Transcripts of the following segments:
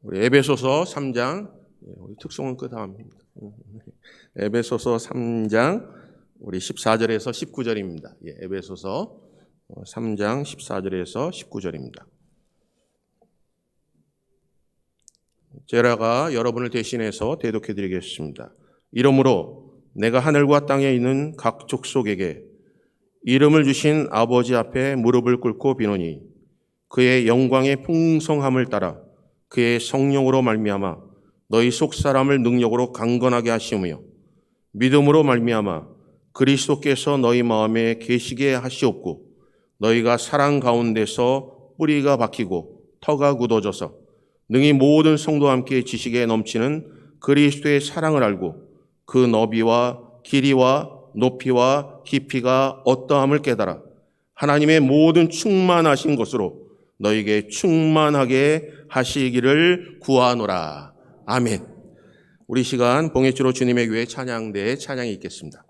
우리 에베소서 3장, 우리 특송은 그 다음입니다. 에베소서 3장, 우리 14절에서 19절입니다. 에베소서 3장 14절에서 19절입니다. 제라가 여러분을 대신해서 대독해 드리겠습니다. 이러므로 내가 하늘과 땅에 있는 각 족속에게 이름을 주신 아버지 앞에 무릎을 꿇고 비노니 그의 영광의 풍성함을 따라 그의 성령으로 말미암아 너희 속사람을 능력으로 강건하게 하시며 믿음으로 말미암아 그리스도께서 너희 마음에 계시게 하시옵고 너희가 사랑 가운데서 뿌리가 박히고 터가 굳어져서 능히 모든 성도와 함께 지식에 넘치는 그리스도의 사랑을 알고 그 너비와 길이와 높이와 깊이가 어떠함을 깨달아 하나님의 모든 충만하신 것으로 너희에게 충만하게 하시기를 구하노라. 아멘. 우리 시간 봉해주로 주님의 교회 찬양대에 찬양이 있겠습니다.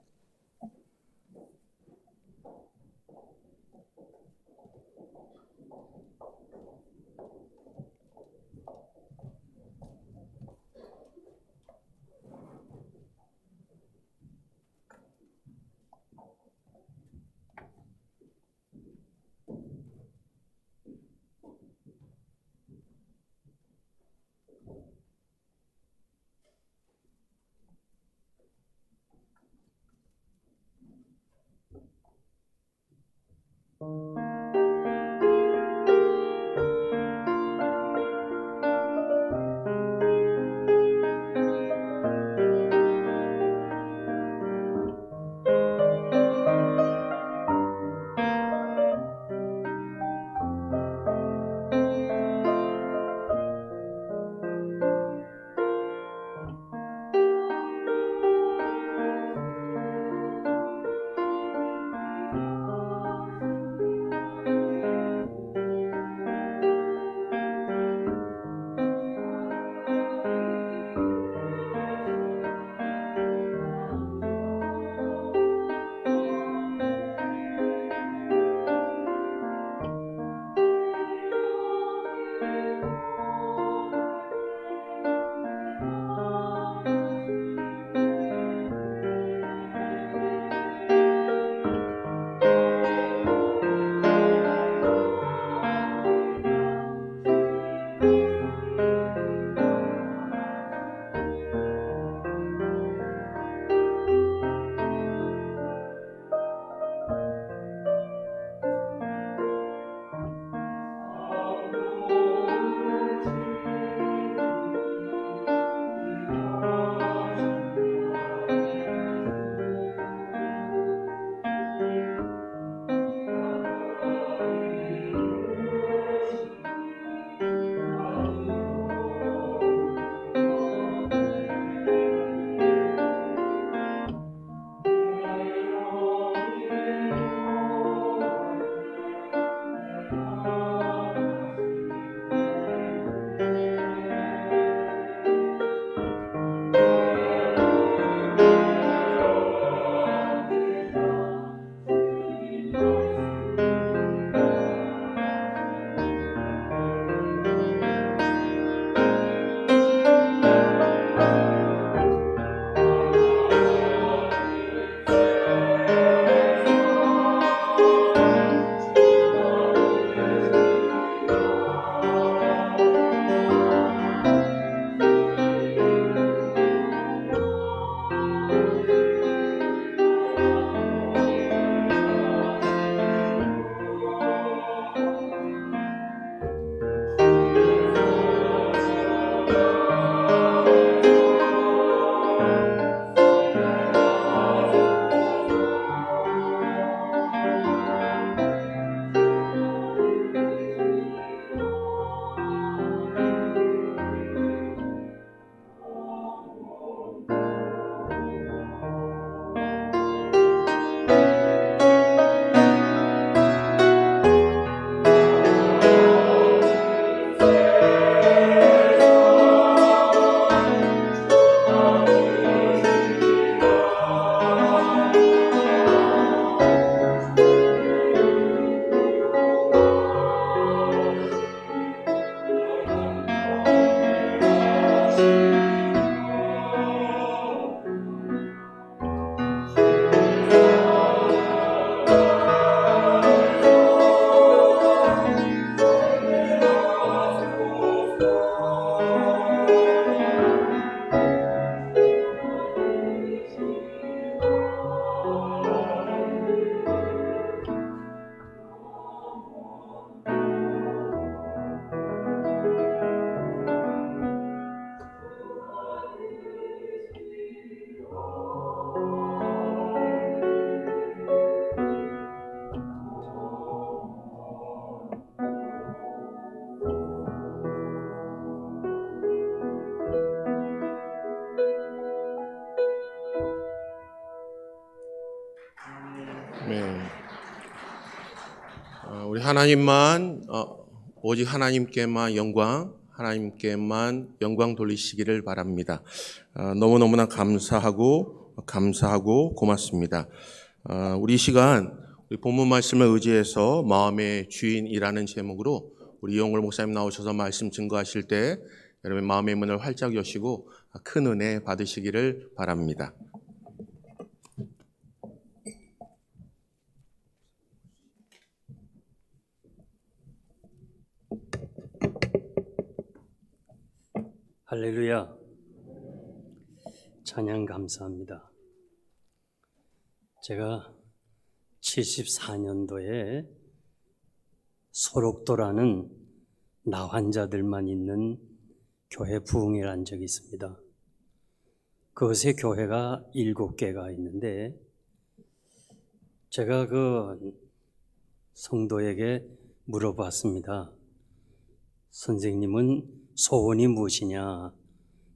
네. 우리 하나님만 오직 하나님께만 영광 돌리시기를 바랍니다. 너무너무나 감사하고 고맙습니다. 우리 이 시간 우리 본문 말씀을 의지해서 마음의 주인이라는 제목으로 우리 이용걸 목사님 나오셔서 말씀 증거하실 때 여러분 마음의 문을 활짝 여시고 큰 은혜 받으시기를 바랍니다. 할렐루야. 찬양 감사합니다. 제가 74년도에 소록도라는 나 환자들만 있는 교회 부흥회를 한 적이 있습니다. 그것에 교회가 7개가 있는데 제가 그 성도에게 물어봤습니다. 선생님은 소원이 무엇이냐?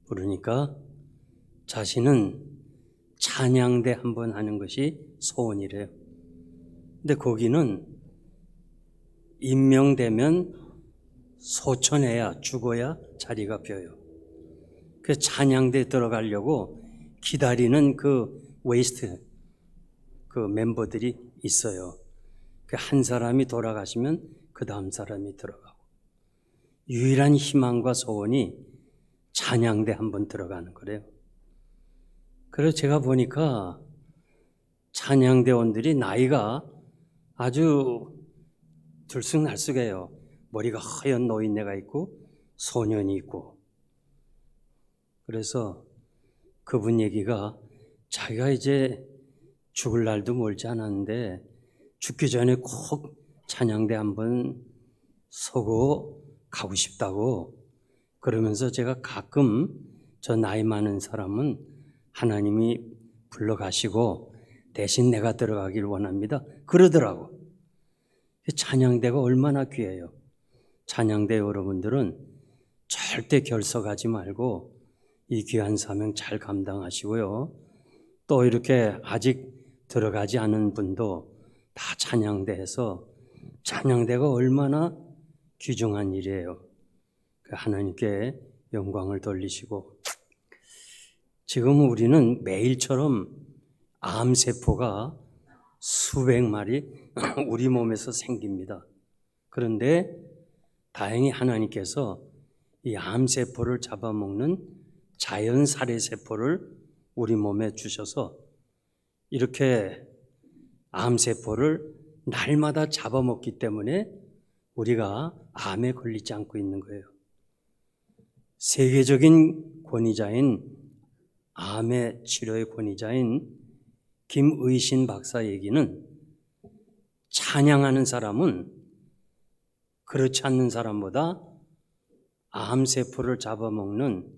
그러니까 자신은 찬양대 한번 하는 것이 소원이래요. 근데 거기는 임명되면 소천해야 죽어야 자리가 비어요. 그 찬양대 들어가려고 기다리는 그 웨이스트 그 멤버들이 있어요. 그 한 사람이 돌아가시면 그 다음 사람이 들어가고 유일한 희망과 소원이 찬양대 한번 들어가는 거래요. 그래서 제가 보니까 찬양대원들이 나이가 아주 들쑥날쑥해요. 머리가 하얀 노인네가 있고 소년이 있고. 그래서 그분 얘기가 자기가 이제 죽을 날도 멀지 않았는데 죽기 전에 꼭 찬양대 한번 서고 가고 싶다고 그러면서 제가 가끔 저 나이 많은 사람은 하나님이 불러가시고 대신 내가 들어가길 원합니다. 그러더라고. 찬양대가 얼마나 귀해요. 찬양대 여러분들은 절대 결석하지 말고 이 귀한 사명 잘 감당하시고요. 또 이렇게 아직 들어가지 않은 분도 다 찬양대에서 찬양대가 얼마나 귀중한 일이에요. 하나님께 영광을 돌리시고 지금 우리는 매일처럼 암세포가 수백 마리 우리 몸에서 생깁니다. 그런데 다행히 하나님께서 이 암세포를 잡아먹는 자연 살해세포를 우리 몸에 주셔서 이렇게 암세포를 날마다 잡아먹기 때문에 우리가 암에 걸리지 않고 있는 거예요. 세계적인 권위자인 암의 치료의 권위자인 김의신 박사 얘기는 찬양하는 사람은 그렇지 않는 사람보다 암세포를 잡아먹는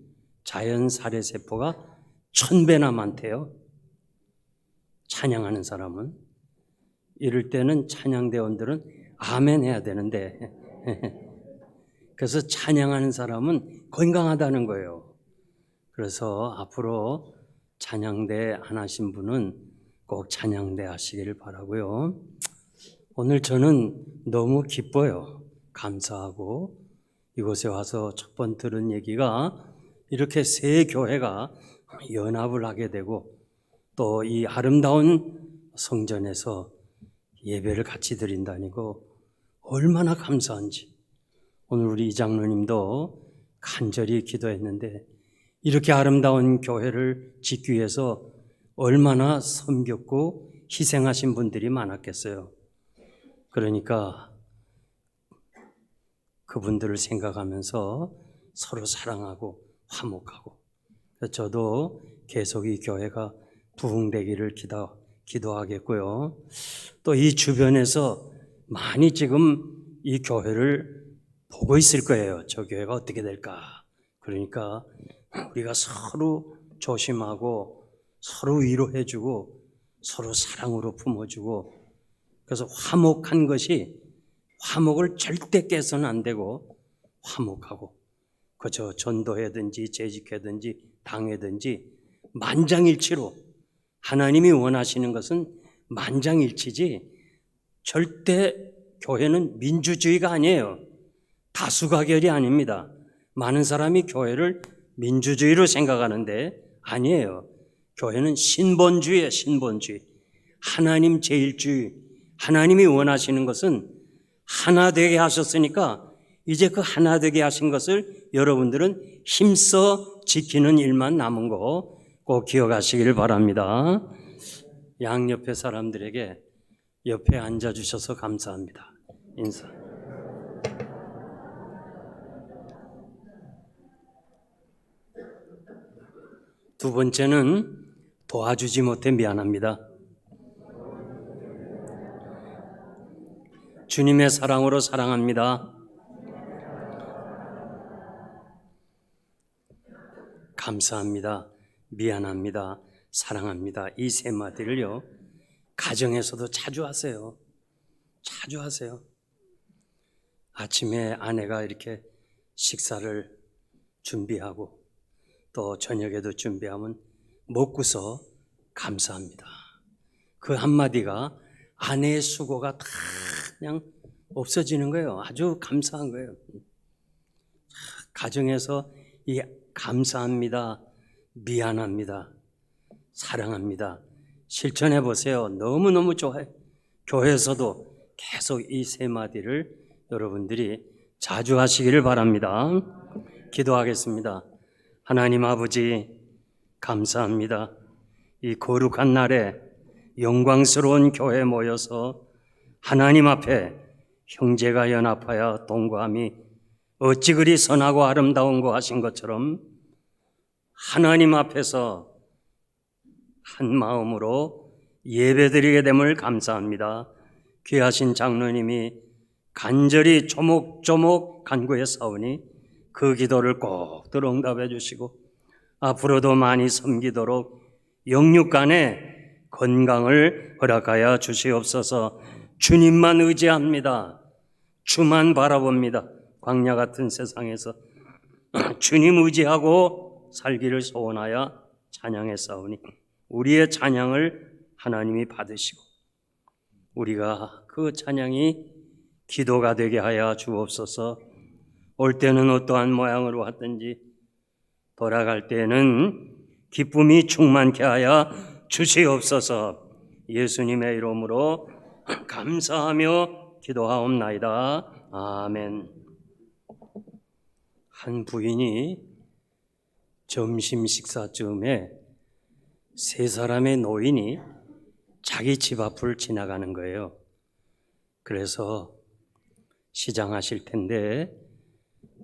자연 살해세포가 1000배나 많대요. 찬양하는 사람은. 이럴 때는 찬양대원들은 아멘 해야 되는데 그래서 찬양하는 사람은 건강하다는 거예요. 그래서 앞으로 찬양대 안 하신 분은 꼭 찬양대 하시기를 바라고요. 오늘 저는 너무 기뻐요. 감사하고 이곳에 와서 첫 번 들은 얘기가 이렇게 세 교회가 연합을 하게 되고 또 이 아름다운 성전에서 예배를 같이 드린다니 거 얼마나 감사한지. 오늘 우리 이 장로님도 간절히 기도했는데 이렇게 아름다운 교회를 짓기 위해서 얼마나 섬겼고 희생하신 분들이 많았겠어요. 그러니까 그분들을 생각하면서 서로 사랑하고 화목하고. 저도 계속 이 교회가 부흥되기를 기도하겠고요. 또 이 주변에서 많이 지금 이 교회를 보고 있을 거예요. 저 교회가 어떻게 될까. 그러니까 우리가 서로 조심하고 서로 위로해주고 서로 사랑으로 품어주고, 그래서 화목한 것이, 화목을 절대 깨서는 안 되고 화목하고, 그저 전도회든지 재직회든지 당회든지 만장일치로, 하나님이 원하시는 것은 만장일치지, 절대 교회는 민주주의가 아니에요. 다수가결이 아닙니다. 많은 사람이 교회를 민주주의로 생각하는데 아니에요. 교회는 신본주의예요. 신본주의. 하나님 제일주의. 하나님이 원하시는 것은 하나 되게 하셨으니까 이제 그 하나 되게 하신 것을 여러분들은 힘써 지키는 일만 남은 거 꼭 기억하시길 바랍니다. 양옆에 사람들에게 옆에 앉아주셔서 감사합니다. 인사. 두 번째는 도와주지 못해 미안합니다. 주님의 사랑으로 사랑합니다. 감사합니다. 미안합니다. 사랑합니다. 이 세 마디를요, 가정에서도 자주 하세요. 자주 하세요. 아침에 아내가 이렇게 식사를 준비하고 또 저녁에도 준비하면 먹고서 감사합니다. 그 한마디가 아내의 수고가 다 그냥 없어지는 거예요. 아주 감사한 거예요. 가정에서 이 감사합니다, 미안합니다, 사랑합니다 실천해 보세요. 너무너무 좋아요. 교회에서도 계속 이 세 마디를 여러분들이 자주 하시기를 바랍니다. 기도하겠습니다. 하나님 아버지, 감사합니다. 이 거룩한 날에 영광스러운 교회에 모여서 하나님 앞에 형제가 연합하여 동거함이 어찌 그리 선하고 아름다운 거 하신 것처럼 하나님 앞에서 한 마음으로 예배드리게 됨을 감사합니다. 귀하신 장로님이 간절히 조목조목 간구해 싸우니 그 기도를 꼭 들어 응답해 주시고 앞으로도 많이 섬기도록 영육간에 건강을 허락하여 주시옵소서. 주님만 의지합니다. 주만 바라봅니다. 광야 같은 세상에서 주님 의지하고 살기를 소원하여 찬양했사오니 우리의 찬양을 하나님이 받으시고 우리가 그 찬양이 기도가 되게 하여 주옵소서. 올 때는 어떠한 모양으로 왔든지 돌아갈 때는 기쁨이 충만케 하여 주시옵소서. 예수님의 이름으로 감사하며 기도하옵나이다. 아멘. 한 부인이 점심 식사쯤에 세 사람의 노인이 자기 집 앞을 지나가는 거예요. 그래서 시장하실 텐데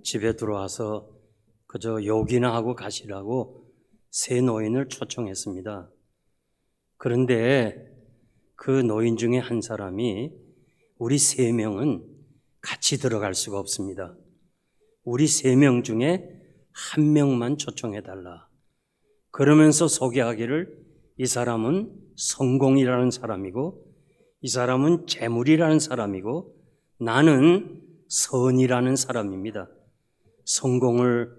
집에 들어와서 그저 욕이나 하고 가시라고 세 노인을 초청했습니다. 그런데 그 노인 중에 한 사람이 우리 세 명은 같이 들어갈 수가 없습니다. 우리 세 명 중에 한 명만 초청해달라. 그러면서 소개하기를 이 사람은 성공이라는 사람이고 이 사람은 재물이라는 사람이고 나는 선이라는 사람입니다. 성공을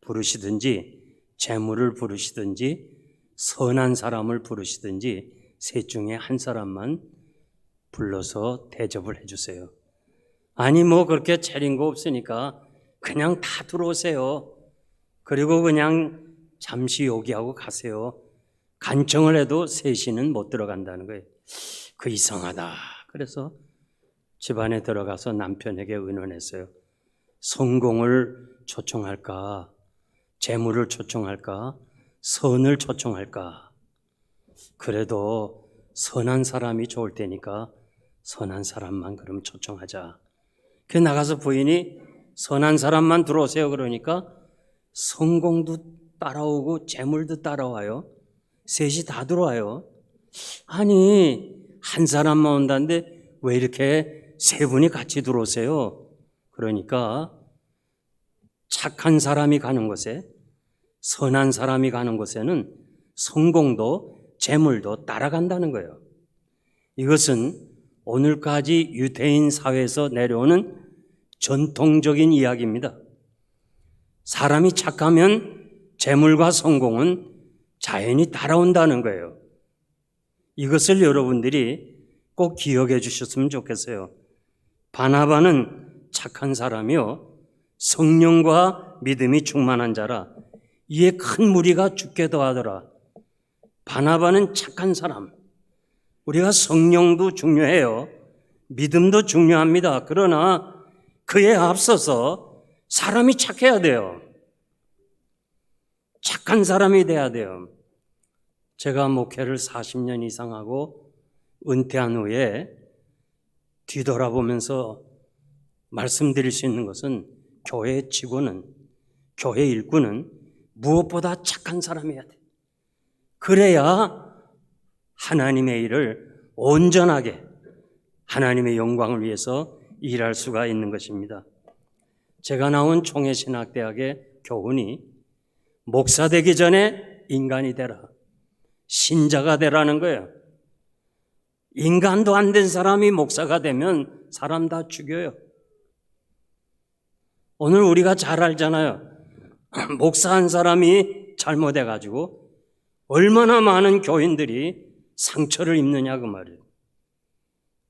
부르시든지 재물을 부르시든지 선한 사람을 부르시든지 셋 중에 한 사람만 불러서 대접을 해주세요. 아니 뭐 그렇게 차린 거 없으니까 그냥 다 들어오세요. 그리고 그냥 잠시 요기하고 가세요. 간청을 해도 셋이는 못 들어간다는 거예요. 그 이상하다. 그래서 집안에 들어가서 남편에게 의논했어요. 성공을 초청할까? 재물을 초청할까? 선을 초청할까? 그래도 선한 사람이 좋을 테니까 선한 사람만 그럼 초청하자. 그 나가서 부인이 선한 사람만 들어오세요. 그러니까 성공도 따라오고 재물도 따라와요. 셋이 다 들어와요. 아니, 한 사람만 온다는데 왜 이렇게 세 분이 같이 들어오세요? 그러니까 착한 사람이 가는 곳에, 선한 사람이 가는 곳에는 성공도 재물도 따라간다는 거예요. 이것은 오늘까지 유대인 사회에서 내려오는 전통적인 이야기입니다. 사람이 착하면 재물과 성공은 자연히 따라온다는 거예요. 이것을 여러분들이 꼭 기억해 주셨으면 좋겠어요. 바나바는 착한 사람이요, 성령과 믿음이 충만한 자라 이에 큰 무리가 죽게 더하더라. 바나바는 착한 사람. 우리가 성령도 중요해요. 믿음도 중요합니다. 그러나 그에 앞서서 사람이 착해야 돼요. 착한 사람이 돼야 돼요. 제가 목회를 40년 이상 하고 은퇴한 후에 뒤돌아보면서 말씀드릴 수 있는 것은 교회 직원은, 교회 일꾼은 무엇보다 착한 사람이어야 돼. 그래야 하나님의 일을 온전하게 하나님의 영광을 위해서 일할 수가 있는 것입니다. 제가 나온 총회신학대학의 교훈이 목사 되기 전에 인간이 되라, 신자가 되라는 거예요. 인간도 안 된 사람이 목사가 되면 사람 다 죽여요. 오늘 우리가 잘 알잖아요. 목사 한 사람이 잘못해가지고 얼마나 많은 교인들이 상처를 입느냐 그 말이에요.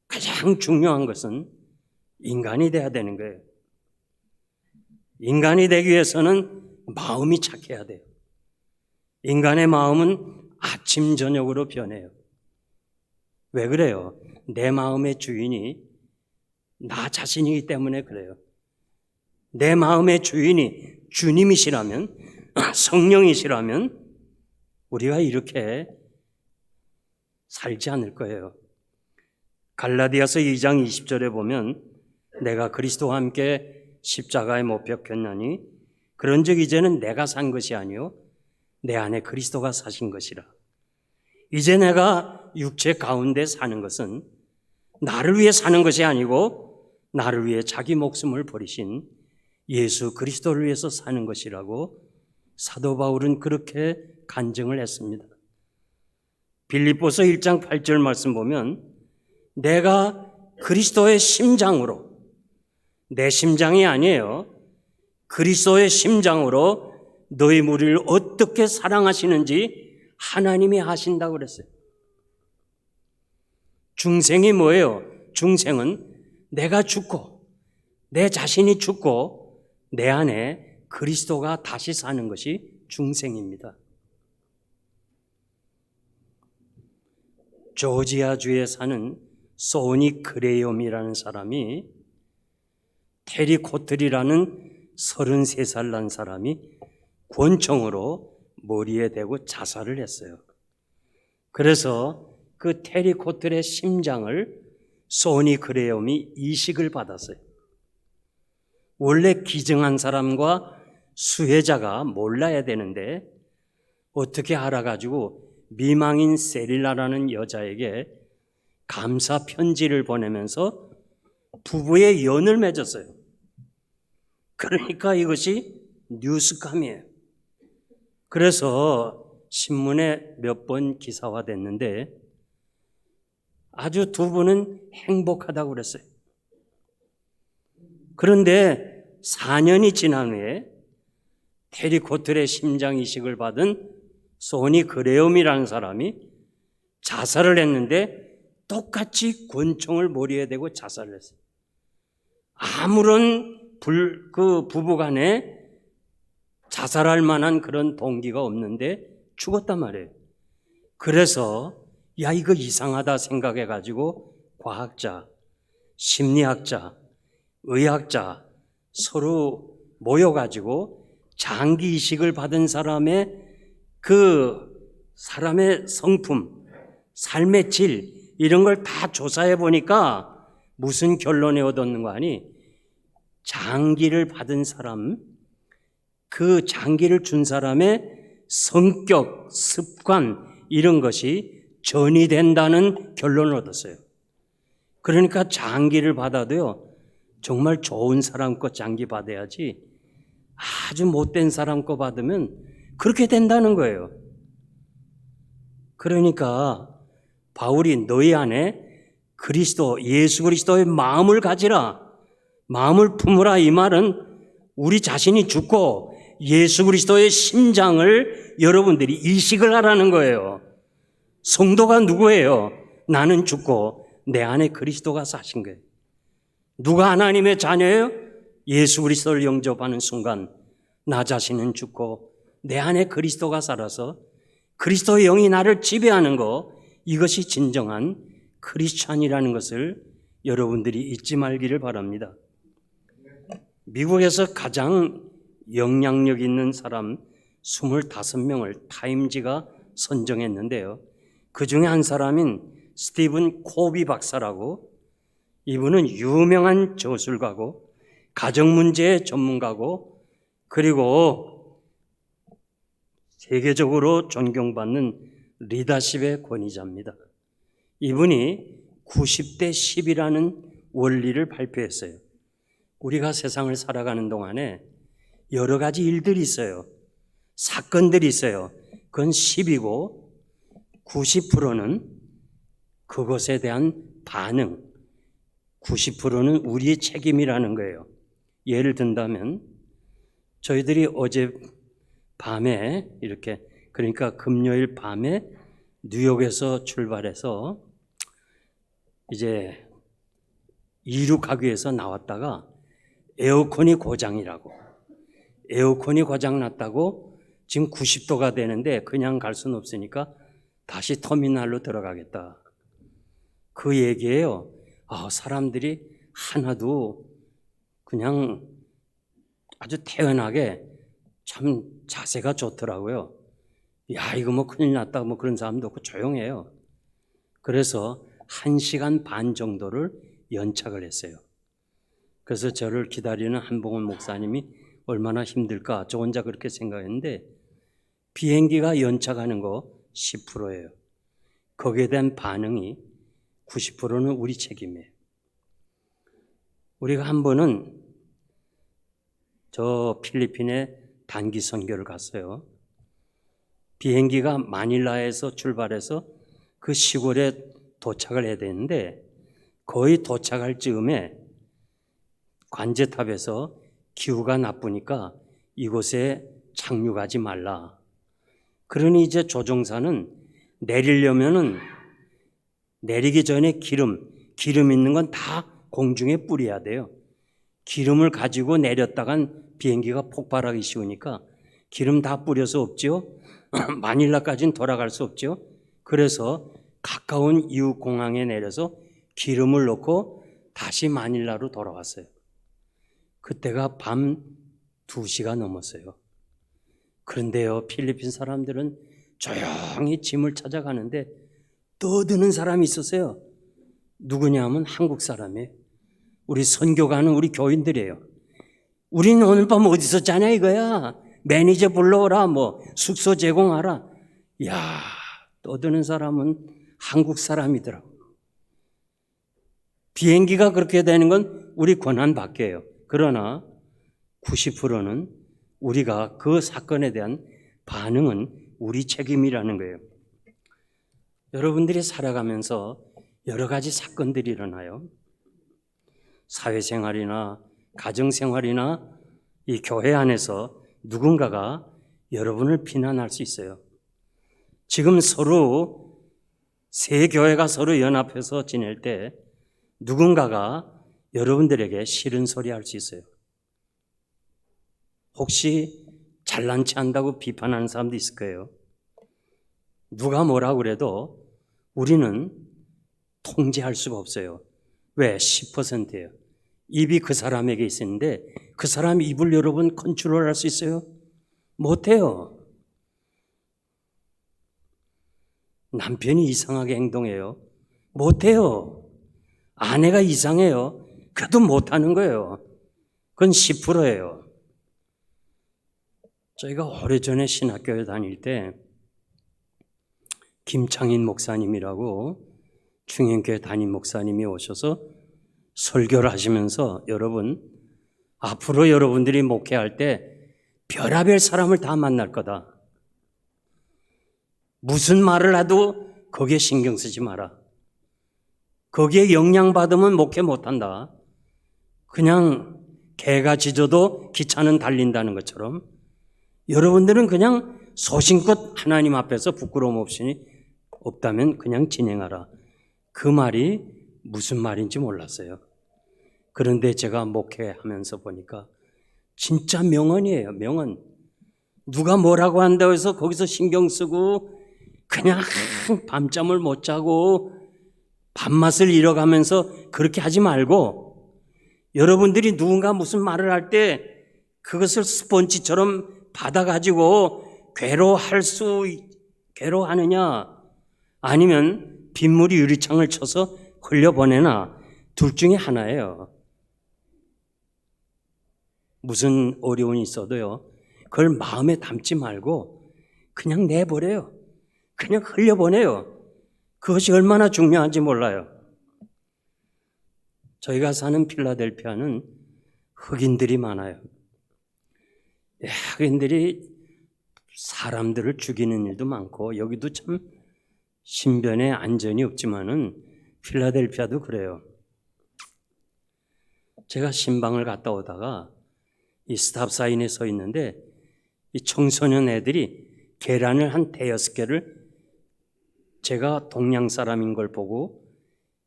가장 중요한 것은 인간이 돼야 되는 거예요. 인간이 되기 위해서는 마음이 착해야 돼요. 인간의 마음은 아침 저녁으로 변해요. 왜 그래요? 내 마음의 주인이 나 자신이기 때문에 그래요. 내 마음의 주인이 주님이시라면, 성령이시라면 우리가 이렇게 살지 않을 거예요. 갈라디아서 2장 20절에 보면 내가 그리스도와 함께 십자가에 못 박혔나니 그런즉 이제는 내가 산 것이 아니요 내 안에 그리스도가 사신 것이라. 이제 내가 육체 가운데 사는 것은 나를 위해 사는 것이 아니고 나를 위해 자기 목숨을 버리신 예수 그리스도를 위해서 사는 것이라고 사도 바울은 그렇게 간증을 했습니다. 빌립보서 1장 8절 말씀 보면 내가 그리스도의 심장으로, 내 심장이 아니에요, 그리스도의 심장으로 너희 무리를 어떻게 사랑하시는지 하나님이 아신다고 그랬어요. 중생이 뭐예요? 중생은 내가 죽고 내 자신이 죽고 내 안에 그리스도가 다시 사는 것이 중생입니다. 조지아주에 사는 소니 그레이엄이라는 사람이, 테리 코틀이라는 33살 난 사람이 권총으로 머리에 대고 자살을 했어요. 그래서 그 테리 코틀의 심장을 소니 그레이엄이 이식을 받았어요. 원래 기증한 사람과 수혜자가 몰라야 되는데 어떻게 알아가지고 미망인 세릴라라는 여자에게 감사 편지를 보내면서 부부의 연을 맺었어요. 그러니까 이것이 뉴스감이에요. 그래서 신문에 몇 번 기사화됐는데 아주 두 분은 행복하다고 그랬어요. 그런데 4년이 지난 후에 테리 코틀의 심장 이식을 받은 소니 그레이엄이라는 사람이 자살을 했는데 똑같이 권총을 머리에 대고 자살을 했어요. 아무런 그 부부간에 자살할 만한 그런 동기가 없는데 죽었단 말이에요. 그래서 야 이거 이상하다 생각해가지고 과학자, 심리학자, 의학자 서로 모여가지고 장기 이식을 받은 사람의 그 사람의 성품, 삶의 질 이런 걸 다 조사해 보니까 무슨 결론에 얻었는 거 아니? 장기를 받은 사람, 그 장기를 준 사람의 성격, 습관 이런 것이 전이된다는 결론을 얻었어요. 그러니까 장기를 받아도요, 정말 좋은 사람 거 장기 받아야지 아주 못된 사람 거 받으면 그렇게 된다는 거예요. 그러니까 바울이 너희 안에 그리스도, 예수 그리스도의 마음을 가지라, 마음을 품으라, 이 말은 우리 자신이 죽고 예수 그리스도의 심장을 여러분들이 이식을 하라는 거예요. 성도가 누구예요? 나는 죽고 내 안에 그리스도가 사신 거예요. 누가 하나님의 자녀예요? 예수 그리스도를 영접하는 순간 나 자신은 죽고 내 안에 그리스도가 살아서 그리스도의 영이 나를 지배하는 거, 이것이 진정한 크리스찬이라는 것을 여러분들이 잊지 말기를 바랍니다. 미국에서 가장 영향력 있는 사람 25명을 타임지가 선정했는데요. 그 중에 한 사람인 스티븐 코비 박사라고, 이분은 유명한 저술가고 가정문제의 전문가고 그리고 세계적으로 존경받는 리더십의 권위자입니다. 이분이 90대 10이라는 원리를 발표했어요. 우리가 세상을 살아가는 동안에 여러 가지 일들이 있어요. 사건들이 있어요. 그건 10이고 90%는 그것에 대한 반응, 90%는 우리의 책임이라는 거예요. 예를 든다면 저희들이 어제 밤에 이렇게, 그러니까 금요일 밤에 뉴욕에서 출발해서 이제 이륙하기 위해서 나왔다가 에어컨이 고장이라고, 에어컨이 고장났다고 지금 90도가 되는데 그냥 갈 수는 없으니까 다시 터미널로 들어가겠다. 그 얘기예요. 사람들이 하나도 그냥 아주 태연하게 참 자세가 좋더라고요. 야, 이거 뭐 큰일 났다, 뭐 그런 사람도 없고 조용해요. 그래서 1시간 반 정도를 연착을 했어요. 그래서 저를 기다리는 한봉원 목사님이 얼마나 힘들까, 저 혼자 그렇게 생각했는데 비행기가 연착하는 거 10%예요. 거기에 대한 반응이 90%는 우리 책임이에요. 우리가 한 번은 저 필리핀에 단기 선교를 갔어요. 비행기가 마닐라에서 출발해서 그 시골에 도착을 해야 되는데 거의 도착할 즈음에 관제탑에서 기후가 나쁘니까 이곳에 착륙하지 말라. 그러니 이제 조종사는 내리려면은 내리기 전에 기름 있는 건 다 공중에 뿌려야 돼요. 기름을 가지고 내렸다간 비행기가 폭발하기 쉬우니까 기름 다 뿌려서 없죠. 마닐라까지는 돌아갈 수 없죠. 그래서 가까운 이웃 공항에 내려서 기름을 넣고 다시 마닐라로 돌아왔어요. 그때가 밤 2시가 넘었어요. 그런데요, 필리핀 사람들은 조용히 짐을 찾아가는데 떠드는 사람이 있었어요. 누구냐 하면 한국 사람이에요. 우리 선교 가는 우리 교인들이에요. 우리는 오늘 밤 어디서 자냐 이거야. 매니저 불러오라, 뭐 숙소 제공하라. 야, 떠드는 사람은 한국 사람이더라고. 비행기가 그렇게 되는 건 우리 권한 밖이에요. 그러나 90%는 우리가 그 사건에 대한 반응은 우리 책임이라는 거예요. 여러분들이 살아가면서 여러 가지 사건들이 일어나요. 사회생활이나 가정생활이나 이 교회 안에서 누군가가 여러분을 비난할 수 있어요. 지금 서로 세 교회가 서로 연합해서 지낼 때 누군가가 여러분들에게 싫은 소리 할 수 있어요. 혹시 잘난 체 한다고 비판하는 사람도 있을 거예요. 누가 뭐라고 그래도 우리는 통제할 수가 없어요. 왜? 10%예요. 입이 그 사람에게 있었는데 그 사람 입을 여러분 컨트롤할 수 있어요? 못해요. 남편이 이상하게 행동해요. 못해요. 아내가 이상해요. 그래도 못하는 거예요. 그건 10%예요. 저희가 오래전에 신학교에 다닐 때 김창인 목사님이라고 충행교회 담임 목사님이 오셔서 설교를 하시면서 여러분, 앞으로 여러분들이 목회할 때 별의별 사람을 다 만날 거다. 무슨 말을 해도 거기에 신경 쓰지 마라. 거기에 영향받으면 목회 못한다. 그냥 개가 짖어도 기차는 달린다는 것처럼 여러분들은 그냥 소신껏 하나님 앞에서 부끄러움 없다면 그냥 진행하라. 그 말이 무슨 말인지 몰랐어요. 그런데 제가 목회하면서 보니까 진짜 명언이에요. 명언. 누가 뭐라고 한다고 해서 거기서 신경 쓰고 그냥 밤잠을 못 자고 밥맛을 잃어가면서 그렇게 하지 말고 여러분들이 누군가 무슨 말을 할 때 그것을 스펀지처럼 받아가지고 괴로워하느냐 아니면 빗물이 유리창을 쳐서 흘려보내나 둘 중에 하나예요. 무슨 어려움이 있어도요, 그걸 마음에 담지 말고 그냥 내버려요. 그냥 흘려보내요. 그것이 얼마나 중요한지 몰라요. 저희가 사는 필라델피아는 흑인들이 많아요. 흑인들이 사람들을 죽이는 일도 많고 여기도 참 신변에 안전이 없지만은 필라델피아도 그래요. 제가 신방을 갔다 오다가 이 스탑 사인에 서 있는데 이 청소년 애들이 계란을 한 5개를 제가 동양 사람인 걸 보고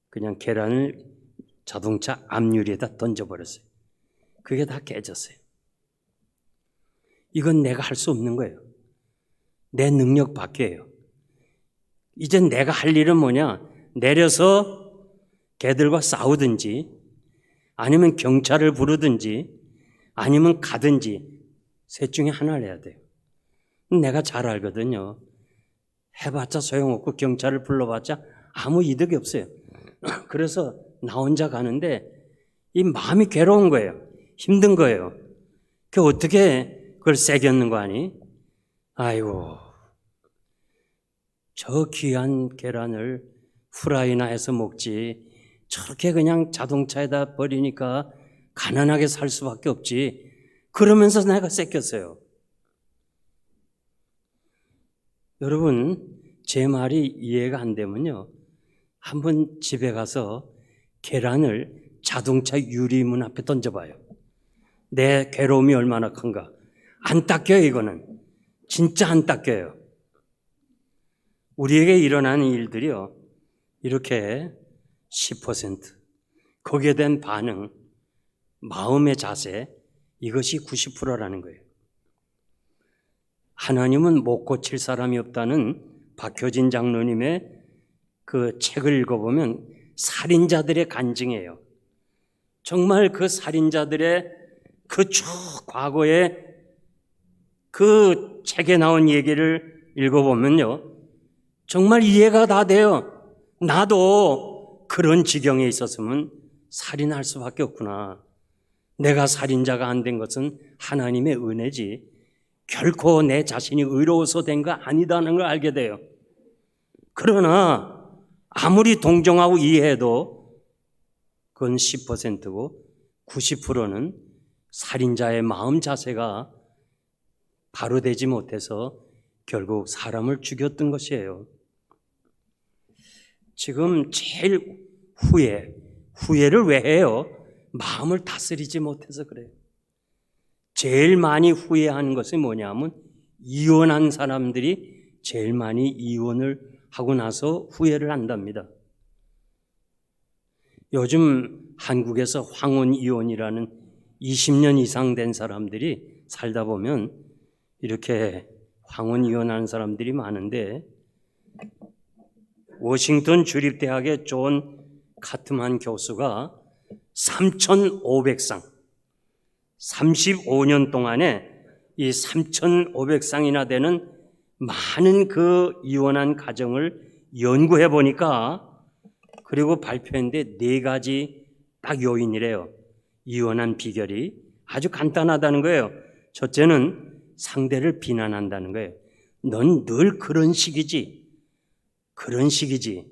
그냥 계란을 자동차 앞유리에다 던져버렸어요. 그게 다 깨졌어요. 이건 내가 할 수 없는 거예요. 내 능력 밖이에요. 이제 내가 할 일은 뭐냐? 내려서 걔들과 싸우든지 아니면 경찰을 부르든지 아니면 가든지 셋 중에 하나를 해야 돼요. 내가 잘 알거든요. 해봤자 소용없고 경찰을 불러봤자 아무 이득이 없어요. 그래서 나 혼자 가는데 이 마음이 괴로운 거예요. 힘든 거예요. 그 어떻게 그걸 새겼는 거 아니? 아이고, 저 귀한 계란을 후라이나 해서 먹지 저렇게 그냥 자동차에다 버리니까 가난하게 살 수밖에 없지. 그러면서 내가 새겼어요. 여러분, 제 말이 이해가 안 되면요, 한번 집에 가서 계란을 자동차 유리문 앞에 던져봐요. 내 괴로움이 얼마나 큰가. 안 닦여요. 이거는 진짜 안 닦여요. 우리에게 일어나는 일들이요, 이렇게 10%, 거기에 대한 반응, 마음의 자세, 이것이 90%라는 거예요. 하나님은 못 고칠 사람이 없다는 박효진 장로님의 그 책을 읽어보면 살인자들의 간증이에요. 정말 그 살인자들의 그 쭉 과거에 그 책에 나온 얘기를 읽어보면요, 정말 이해가 다 돼요. 나도 그런 지경에 있었으면 살인할 수밖에 없구나. 내가 살인자가 안 된 것은 하나님의 은혜지 결코 내 자신이 의로워서 된 거 아니다는 걸 알게 돼요. 그러나 아무리 동정하고 이해해도 그건 10%고 90%는 살인자의 마음 자세가 바로 되지 못해서 결국 사람을 죽였던 것이에요. 지금 제일 후회를 왜 해요? 마음을 다스리지 못해서 그래요. 제일 많이 후회하는 것이 뭐냐면 이혼한 사람들이 제일 많이 이혼을 하고 나서 후회를 한답니다. 요즘 한국에서 황혼 이혼이라는 20년 이상 된 사람들이 살다 보면 이렇게 황혼 이혼하는 사람들이 많은데, 워싱턴 주립대학의 존 카트만 교수가 3,500상 35년 동안에 이 3,500상이나 되는 많은 그 이혼한 가정을 연구해 보니까, 그리고 발표했는데 4가지 딱 요인이래요. 이혼한 비결이. 아주 간단하다는 거예요. 첫째는 상대를 비난한다는 거예요. 넌 늘 그런 식이지. 그런 식이지.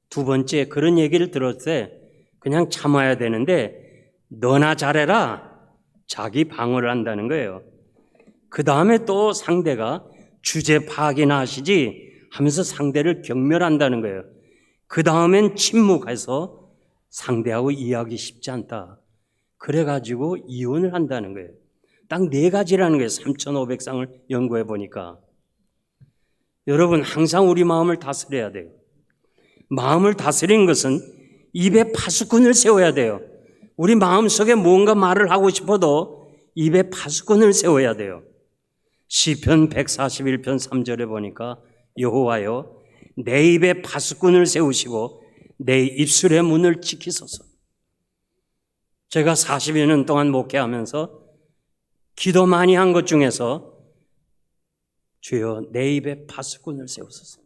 두 번째, 그런 얘기를 들었을 때 그냥 참아야 되는데 너나 잘해라. 자기 방어를 한다는 거예요. 그 다음에 또 상대가 주제 파악이나 하시지 하면서 상대를 경멸한다는 거예요. 그 다음엔 침묵해서 상대하고 이해하기 쉽지 않다. 그래가지고 이혼을 한다는 거예요. 딱 네 가지라는 거예요. 3,500상을 연구해 보니까. 여러분, 항상 우리 마음을 다스려야 돼요. 마음을 다스리는 것은 입에 파수꾼을 세워야 돼요. 우리 마음속에 무언가 말을 하고 싶어도 입에 파수꾼을 세워야 돼요. 시편 141편 3절에 보니까 여호와여 내 입에 파수꾼을 세우시고 내 입술의 문을 지키소서. 제가 40여 년 동안 목회하면서 기도 많이 한 것 중에서 주여 내 입에 파수꾼을 세우소서.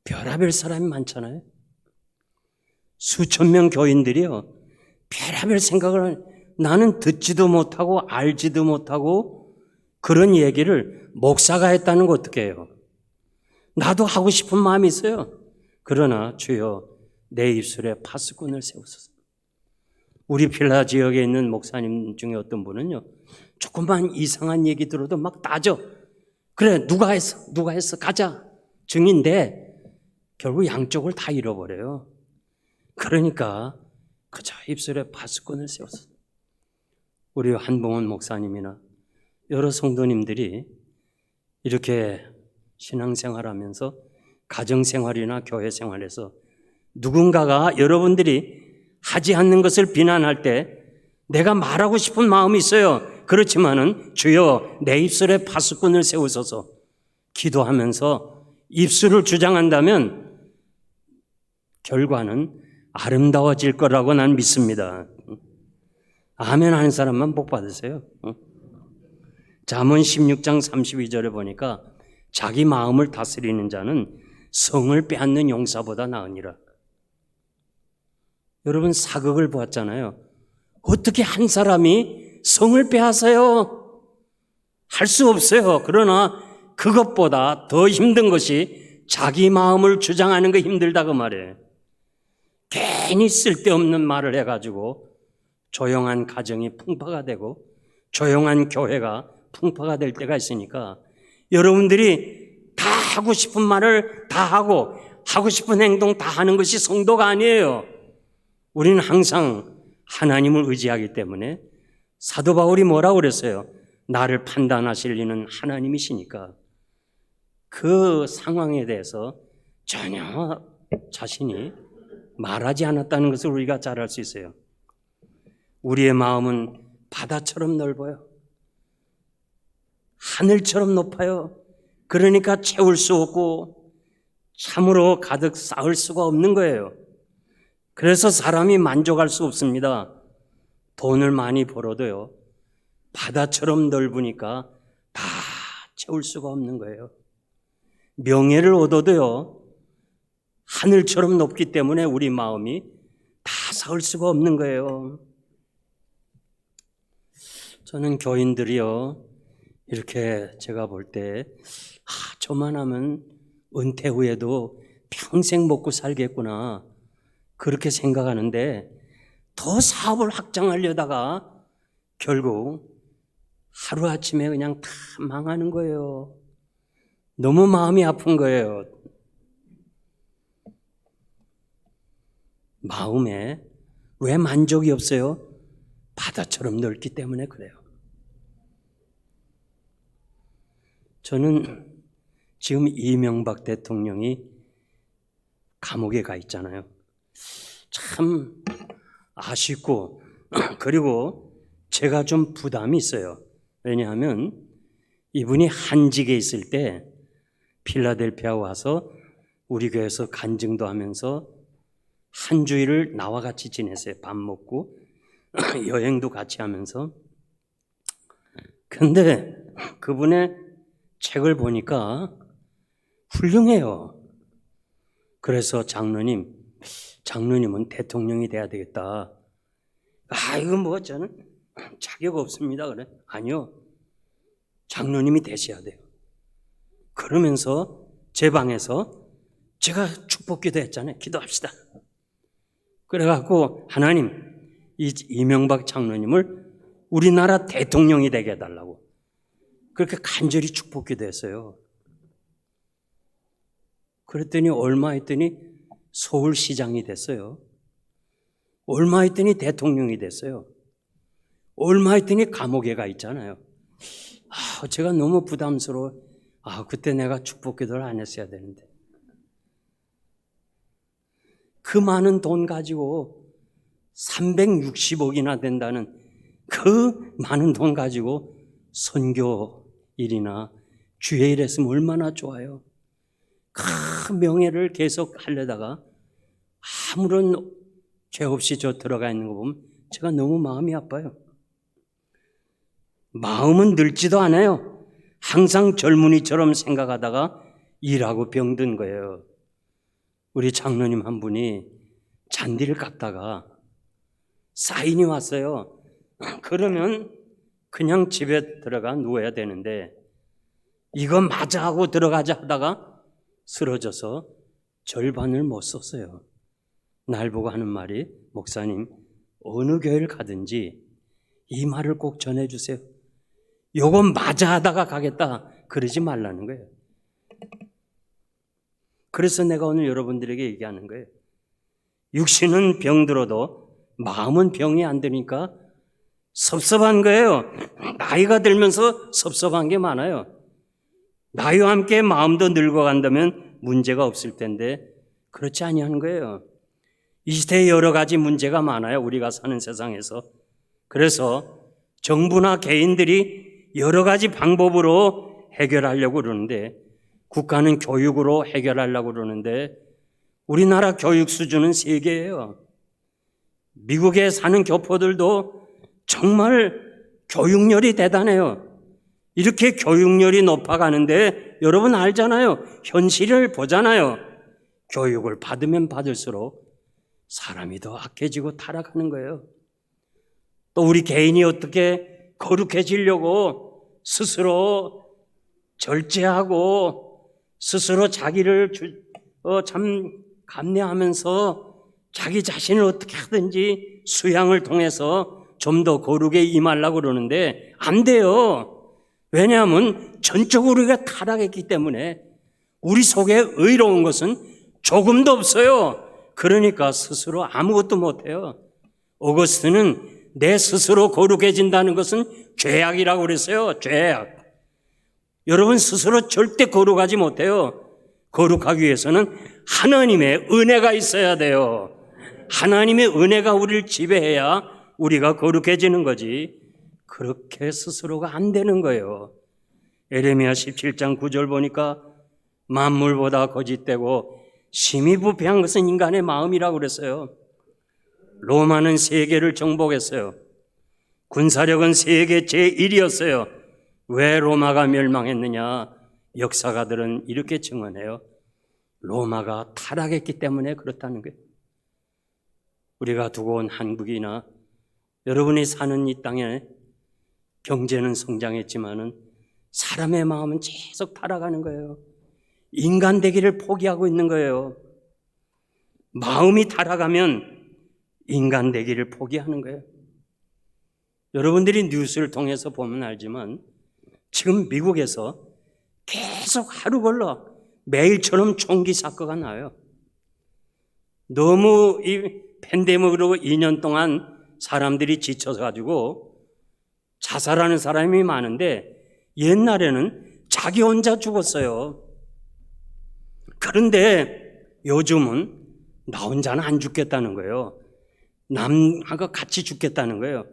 별의별 사람이 많잖아요. 수천 명 교인들이요. 별의별 생각을 나는 듣지도 못하고 알지도 못하고 그런 얘기를 목사가 했다는 거 어떻게 해요? 나도 하고 싶은 마음이 있어요. 그러나 주여 내 입술에 파수꾼을 세우소서. 우리 필라 지역에 있는 목사님 중에 어떤 분은요. 조금만 이상한 얘기 들어도 막 따져. 그래 누가 했어 가자. 증인데 결국 양쪽을 다 잃어버려요. 그러니까 그저 입술에 파수꾼을 세웠어. 우리 한봉원 목사님이나 여러 성도님들이 이렇게 신앙생활하면서 가정생활이나 교회생활에서 누군가가 여러분들이 하지 않는 것을 비난할 때 내가 말하고 싶은 마음이 있어요. 그렇지만은 주여 내 입술에 파수꾼을 세우소서 기도하면서 입술을 주장한다면 결과는 아름다워질 거라고 난 믿습니다. 아멘 하는 사람만 복 받으세요. 잠언 16장 32절에 보니까 자기 마음을 다스리는 자는 성을 빼앗는 용사보다 나으니라. 여러분 사극을 보았잖아요. 어떻게 한 사람이 성을 빼앗아요? 할 수 없어요. 그러나 그것보다 더 힘든 것이 자기 마음을 주장하는 거 힘들다고 말해요. 괜히 쓸데없는 말을 해가지고 조용한 가정이 풍파가 되고 조용한 교회가 풍파가 될 때가 있으니까 여러분들이 다 하고 싶은 말을 다 하고 하고 싶은 행동 다 하는 것이 성도가 아니에요. 우리는 항상 하나님을 의지하기 때문에 사도 바울이 뭐라고 그랬어요? 나를 판단하실 이는 하나님이시니까 그 상황에 대해서 전혀 자신이 말하지 않았다는 것을 우리가 잘 알 수 있어요. 우리의 마음은 바다처럼 넓어요. 하늘처럼 높아요. 그러니까 채울 수 없고 참으로 가득 쌓을 수가 없는 거예요. 그래서 사람이 만족할 수 없습니다. 돈을 많이 벌어도요. 바다처럼 넓으니까 다 채울 수가 없는 거예요. 명예를 얻어도요. 하늘처럼 높기 때문에 우리 마음이 다 쌓을 수가 없는 거예요. 저는 교인들이요. 이렇게 제가 볼 때 저만 하면 은퇴 후에도 평생 먹고 살겠구나. 그렇게 생각하는데 더 사업을 확장하려다가 결국 하루아침에 그냥 다 망하는 거예요. 너무 마음이 아픈 거예요. 마음에 왜 만족이 없어요? 바다처럼 넓기 때문에 그래요. 저는 지금 이명박 대통령이 감옥에 가 있잖아요. 참 아쉽고 그리고 제가 좀 부담이 있어요. 왜냐하면 이분이 한직에 있을 때 필라델피아 와서 우리 교회에서 간증도 하면서 한 주일을 나와 같이 지냈어요. 밥 먹고 여행도 같이 하면서. 근데 그분의 책을 보니까 훌륭해요. 그래서 장로님은 대통령이 돼야 되겠다. 이거 뭐 저는 자격 없습니다. 그래. 아니요. 장로님이 되셔야 돼요. 그러면서 제 방에서 제가 축복기도 했잖아요. 기도합시다. 그래갖고 하나님, 이 이명박 장로님을 우리나라 대통령이 되게 해달라고 그렇게 간절히 축복기도 했어요. 그랬더니 얼마 있더니 서울시장이 됐어요. 얼마 있더니 대통령이 됐어요. 얼마 있더니 감옥에 가 있잖아요. 제가 너무 부담스러워. 그때 내가 축복기도를 안 했어야 되는데. 그 많은 돈 가지고 360억이나 된다는 그 많은 돈 가지고 선교 일이나 주의 일 했으면 얼마나 좋아요. 큰 명예를 계속 하려다가 아무런 죄 없이 저 들어가 있는 거 보면 제가 너무 마음이 아파요. 마음은 늙지도 않아요. 항상 젊은이처럼 생각하다가 일하고 병든 거예요. 우리 장로님 한 분이 잔디를 깎다가 사인이 왔어요. 그러면 그냥 집에 들어가 누워야 되는데 이거 맞아 하고 들어가자 하다가 쓰러져서 절반을 못 썼어요. 날 보고 하는 말이, 목사님 어느 교회를 가든지 이 말을 꼭 전해주세요. 요거 맞아 하다가 가겠다 그러지 말라는 거예요. 그래서 내가 오늘 여러분들에게 얘기하는 거예요. 육신은 병들어도 마음은 병이 안 드니까 섭섭한 거예요. 나이가 들면서 섭섭한 게 많아요. 나이와 함께 마음도 늙어간다면 문제가 없을 텐데 그렇지 아니하는 거예요. 이 시대에 여러 가지 문제가 많아요. 우리가 사는 세상에서. 그래서 정부나 개인들이 여러 가지 방법으로 해결하려고 그러는데, 국가는 교육으로 해결하려고 그러는데 우리나라 교육 수준은 세계예요. 미국에 사는 교포들도 정말 교육열이 대단해요. 이렇게 교육열이 높아가는데 여러분 알잖아요. 현실을 보잖아요. 교육을 받으면 받을수록 사람이 더 악해지고 타락하는 거예요. 또 우리 개인이 어떻게 거룩해지려고 스스로 절제하고 스스로 자기를 참 감내하면서 자기 자신을 어떻게 하든지 수양을 통해서 좀 더 거룩에 임하려고 그러는데 안 돼요. 왜냐하면 전적으로 우리가 타락했기 때문에 우리 속에 의로운 것은 조금도 없어요. 그러니까 스스로 아무것도 못해요. 오거스트는 내 스스로 거룩해진다는 것은 죄악이라고 그랬어요. 죄악. 여러분 스스로 절대 거룩하지 못해요. 거룩하기 위해서는 하나님의 은혜가 있어야 돼요. 하나님의 은혜가 우리를 지배해야 우리가 거룩해지는 거지. 그렇게 스스로가 안 되는 거예요. 에레미야 17장 9절 보니까 만물보다 거짓되고 심히 부패한 것은 인간의 마음이라고 그랬어요. 로마는 세계를 정복했어요. 군사력은 세계 제1위였어요. 왜 로마가 멸망했느냐? 역사가들은 이렇게 증언해요. 로마가 타락했기 때문에 그렇다는 거예요. 우리가 두고 온 한국이나 여러분이 사는 이 땅에 경제는 성장했지만은 사람의 마음은 계속 타락하는 거예요. 인간 되기를 포기하고 있는 거예요. 마음이 타락하면 인간 되기를 포기하는 거예요. 여러분들이 뉴스를 통해서 보면 알지만 지금 미국에서 계속 하루 걸러 매일처럼 총기 사건가 나요. 너무 이 팬데믹으로 2년 동안 사람들이 지쳐서 가지고 자살하는 사람이 많은데 옛날에는 자기 혼자 죽었어요. 그런데 요즘은 나 혼자는 안 죽겠다는 거예요. 남하고 같이 죽겠다는 거예요.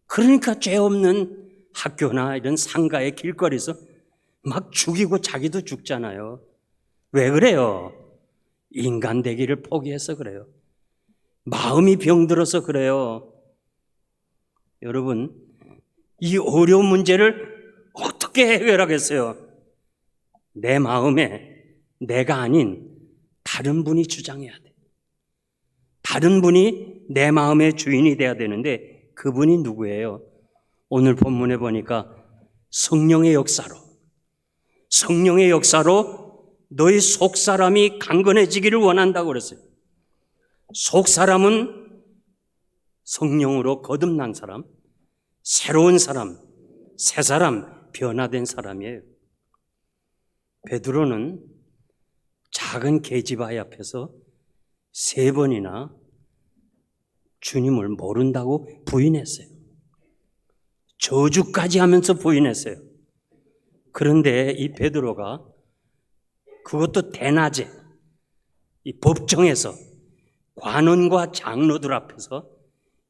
그러니까 죄 없는 학교나 이런 상가의 길거리에서 막 죽이고 자기도 죽잖아요. 왜 그래요? 인간 되기를 포기해서 그래요. 마음이 병들어서 그래요. 여러분, 이 어려운 문제를 어떻게 해결하겠어요? 내 마음에 내가 아닌 다른 분이 주장해야 돼. 다른 분이 내 마음의 주인이 돼야 되는데 그분이 누구예요? 오늘 본문에 보니까 성령의 역사로 너희 속사람이 강건해지기를 원한다고 그랬어요. 속사람은 성령으로 거듭난 사람, 새로운 사람, 새 사람, 변화된 사람이에요. 베드로는 작은 계집아이 앞에서 3번이나 주님을 모른다고 부인했어요. 저주까지 하면서 부인했어요. 그런데 이 베드로가 그것도 대낮에 이 법정에서 관원과 장로들 앞에서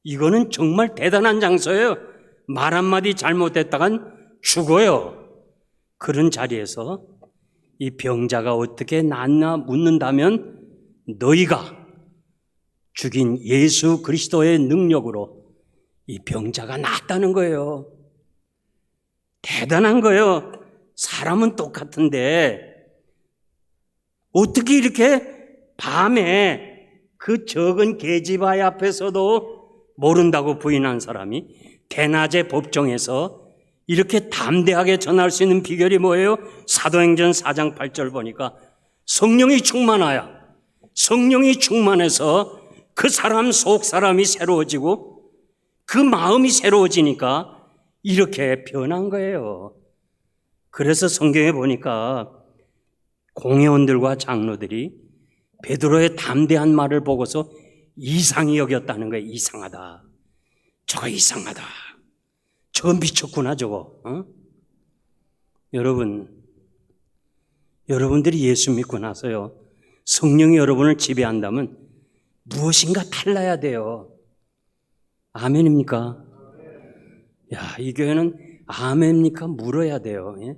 이거는 정말 대단한 장소예요. 말 한마디 잘못했다간 죽어요. 그런 자리에서 이 병자가 어떻게 낫나 묻는다면 너희가 죽인 예수 그리스도의 능력으로 이 병자가 낫다는 거예요. 대단한 거예요. 사람은 똑같은데 어떻게 이렇게 밤에 그 적은 계집아이 앞에서도 모른다고 부인한 사람이 대낮에 법정에서 이렇게 담대하게 전할 수 있는 비결이 뭐예요? 사도행전 4장 8절 보니까 성령이 충만해서 그 사람 속 사람이 새로워지고 그 마음이 새로워지니까 이렇게 변한 거예요. 그래서 성경에 보니까 공회원들과 장로들이 베드로의 담대한 말을 보고서 이상히 여겼다는 거예요. 이상하다. 저거 이상하다. 저거 미쳤구나 저거. 여러분들이 예수 믿고 나서요. 성령이 여러분을 지배한다면 무엇인가 달라야 돼요. 아멘입니까? 야, 이 교회는 아멘입니까? 물어야 돼요. 예?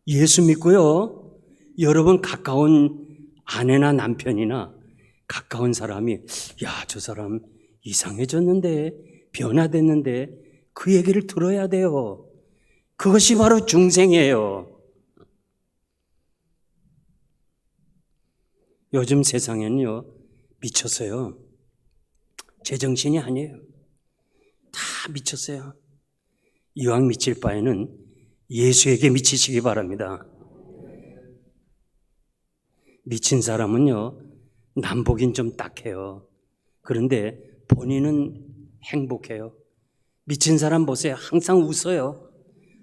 예수 믿고요. 여러분 가까운 아내나 남편이나 가까운 사람이 야, 저 사람 이상해졌는데 변화됐는데 그 얘기를 들어야 돼요. 그것이 바로 중생이에요. 요즘 세상에는요, 미쳤어요. 제정신이 아니에요. 다 미쳤어요. 이왕 미칠 바에는 예수에게 미치시기 바랍니다. 미친 사람은요, 남보긴 좀 딱해요. 그런데 본인은 행복해요. 미친 사람 보세요. 항상 웃어요.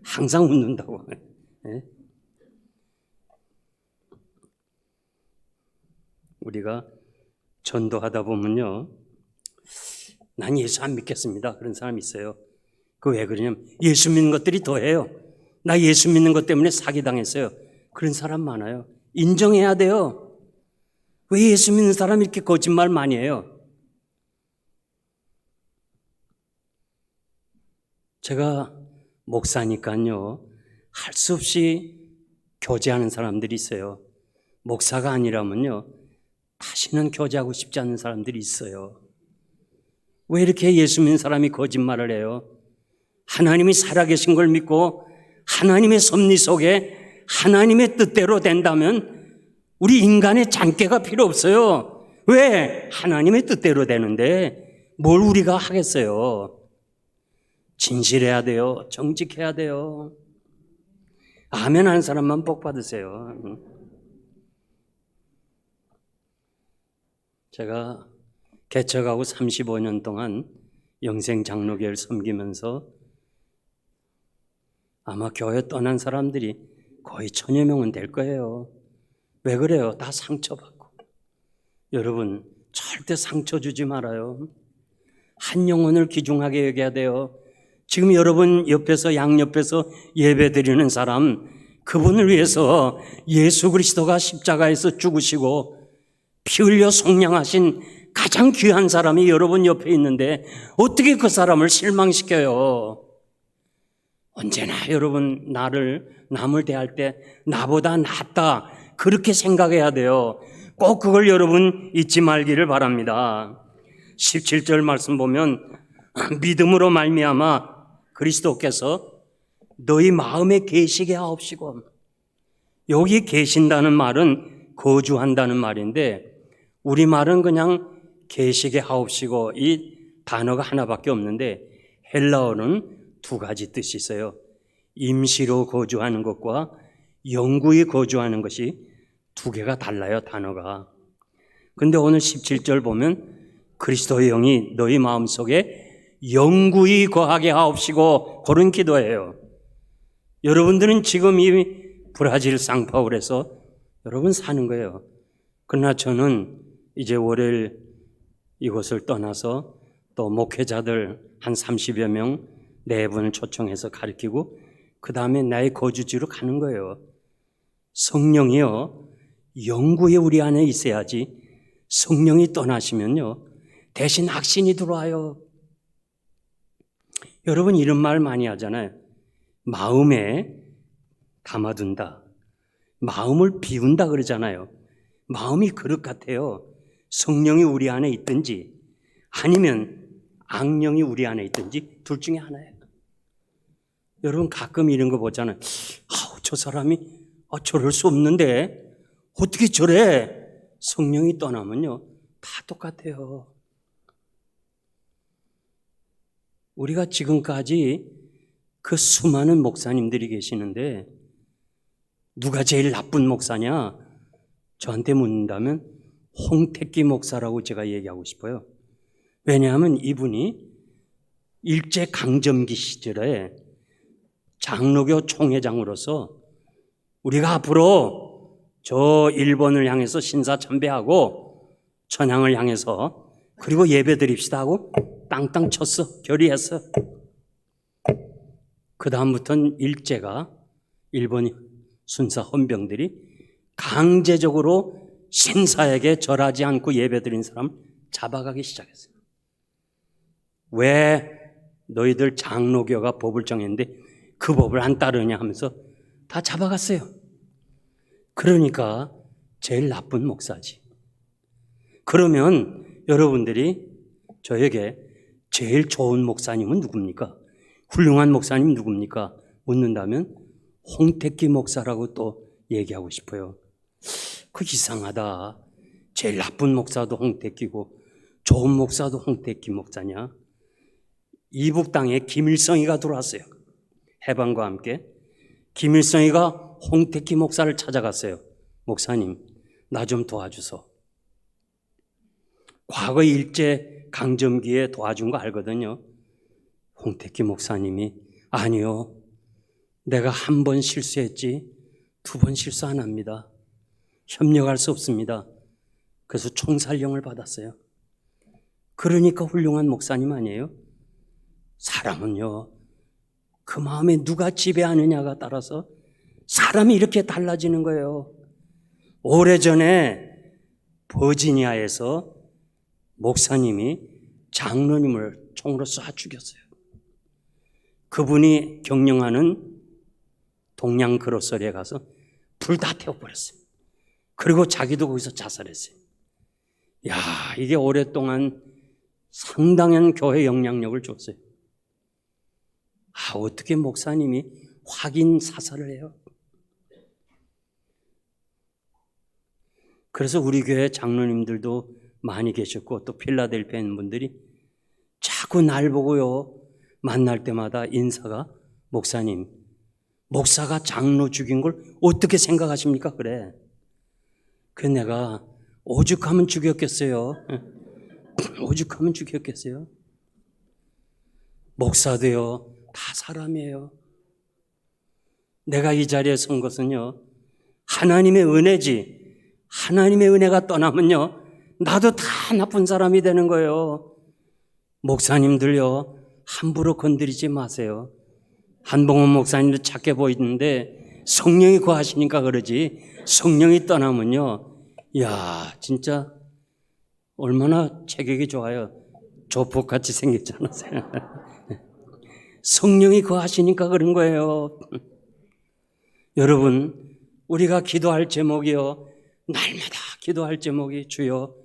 항상 웃는다고. 네? 우리가 전도하다 보면요, 난 예수 안 믿겠습니다. 그런 사람이 있어요. 그 왜 그러냐면 예수 믿는 것들이 더해요. 나 예수 믿는 것 때문에 사기당했어요. 그런 사람 많아요. 인정해야 돼요. 왜 예수 믿는 사람이 이렇게 거짓말 많이 해요? 제가 목사니까요, 할 수 없이 교제하는 사람들이 있어요. 목사가 아니라면요, 다시는 교제하고 싶지 않은 사람들이 있어요. 왜 이렇게 예수 믿는 사람이 거짓말을 해요? 하나님이 살아계신 걸 믿고 하나님의 섭리 속에 하나님의 뜻대로 된다면 우리 인간의 장깨가 필요 없어요. 왜? 하나님의 뜻대로 되는데 뭘 우리가 하겠어요? 진실해야 돼요. 정직해야 돼요. 아멘 하는 사람만 복 받으세요. 제가 개척하고 35년 동안 영생장로교회를 섬기면서 아마 교회 떠난 사람들이 거의 1000여 명은 될 거예요. 왜 그래요? 다 상처받고. 여러분, 절대 상처 주지 말아요. 한 영혼을 귀중하게 여겨야 돼요. 지금 여러분 옆에서 양옆에서 예배 드리는 사람, 그분을 위해서 예수 그리스도가 십자가에서 죽으시고 피 흘려 속량하신 가장 귀한 사람이 여러분 옆에 있는데 어떻게 그 사람을 실망시켜요? 언제나 여러분 남을 대할 때 나보다 낫다 그렇게 생각해야 돼요. 꼭 그걸 여러분 잊지 말기를 바랍니다. 17절 말씀 보면 믿음으로 말미암아 그리스도께서 너희 마음에 계시게 하옵시고, 여기 계신다는 말은 거주한다는 말인데 우리말은 그냥 계시게 하옵시고 이 단어가 하나밖에 없는데 헬라어는 두 가지 뜻이 있어요. 임시로 거주하는 것과 영구히 거주하는 것이 두 개가 달라요, 단어가. 근데 오늘 17절 보면 그리스도의 영이 너희 마음속에 영구히 거하게 하옵시고 그런 기도예요. 여러분들은 지금 이 브라질 상파울에서 여러분 사는 거예요. 그러나 저는 이제 월요일 이곳을 떠나서 또 목회자들 한 30여 명 4분을 초청해서 가르치고 그 다음에 나의 거주지로 가는 거예요. 성령이요, 영구히 우리 안에 있어야지 성령이 떠나시면요 대신 악신이 들어와요. 여러분 이런 말 많이 하잖아요. 마음에 담아둔다, 마음을 비운다 그러잖아요. 마음이 그릇 같아요. 성령이 우리 안에 있든지 아니면 악령이 우리 안에 있든지 둘 중에 하나예요. 여러분 가끔 이런 거 보잖아요. 저 사람이 저럴 수 없는데 어떻게 저래? 성령이 떠나면요 다 똑같아요. 우리가 지금까지 그 수많은 목사님들이 계시는데 누가 제일 나쁜 목사냐? 저한테 묻는다면 홍택기 목사라고 제가 얘기하고 싶어요. 왜냐하면 이분이 일제강점기 시절에 장로교 총회장으로서 우리가 앞으로 저 일본을 향해서 신사참배하고 천황을 향해서 그리고 예배 드립시다 하고 땅땅 쳤어. 결의했어. 그 다음부터는 일제가 일본 순사 헌병들이 강제적으로 신사에게 절하지 않고 예배 드린 사람 잡아가기 시작했어요. 왜 너희들 장로교가 법을 정했는데 그 법을 안 따르냐 하면서 다 잡아갔어요. 그러니까 제일 나쁜 목사지. 그러면 여러분들이 저에게 제일 좋은 목사님은 누굽니까? 훌륭한 목사님 누굽니까? 묻는다면 홍택기 목사라고 또 얘기하고 싶어요. 그 이상하다. 제일 나쁜 목사도 홍택기고 좋은 목사도 홍택기 목사냐? 이북 땅에 김일성이가 들어왔어요. 해방과 함께. 김일성이가 홍택기 목사를 찾아갔어요. 목사님, 나 좀 도와주소. 과거 일제 강점기에 도와준 거 알거든요. 홍택기 목사님이 아니요. 내가 한 번 실수했지 2번 실수 안 합니다. 협력할 수 없습니다. 그래서 총살령을 받았어요. 그러니까 훌륭한 목사님 아니에요? 사람은요, 그 마음에 누가 지배하느냐가 따라서 사람이 이렇게 달라지는 거예요. 오래전에 버지니아에서 목사님이 장로님을 총으로 쏴 죽였어요. 그분이 경영하는 동양 그로서리에 가서 불 다 태워버렸어요. 그리고 자기도 거기서 자살했어요. 야, 이게 오랫동안 상당한 교회 영향력을 줬어요. 어떻게 목사님이 확인 사살을 해요? 그래서 우리 교회 장로님들도 많이 계셨고 또 필라델피아에 있는 분들이 자꾸 날 보고요 만날 때마다 인사가 목사님, 목사가 장로 죽인 걸 어떻게 생각하십니까? 그래. 그 내가 오죽하면 죽였겠어요. 오죽하면 죽였겠어요. 목사도요 다 사람이에요. 내가 이 자리에 선 것은요 하나님의 은혜지. 하나님의 은혜가 떠나면요 나도 다 나쁜 사람이 되는 거예요. 목사님들요 함부로 건드리지 마세요. 한봉원 목사님도 착해 보이는데 성령이 거하시니까 그러지 성령이 떠나면요 야 진짜 얼마나 체격이 좋아요. 조폭같이 생겼지 않으세요? 성령이 거하시니까 그런 거예요. 여러분 우리가 기도할 제목이요 날마다 기도할 제목이 주여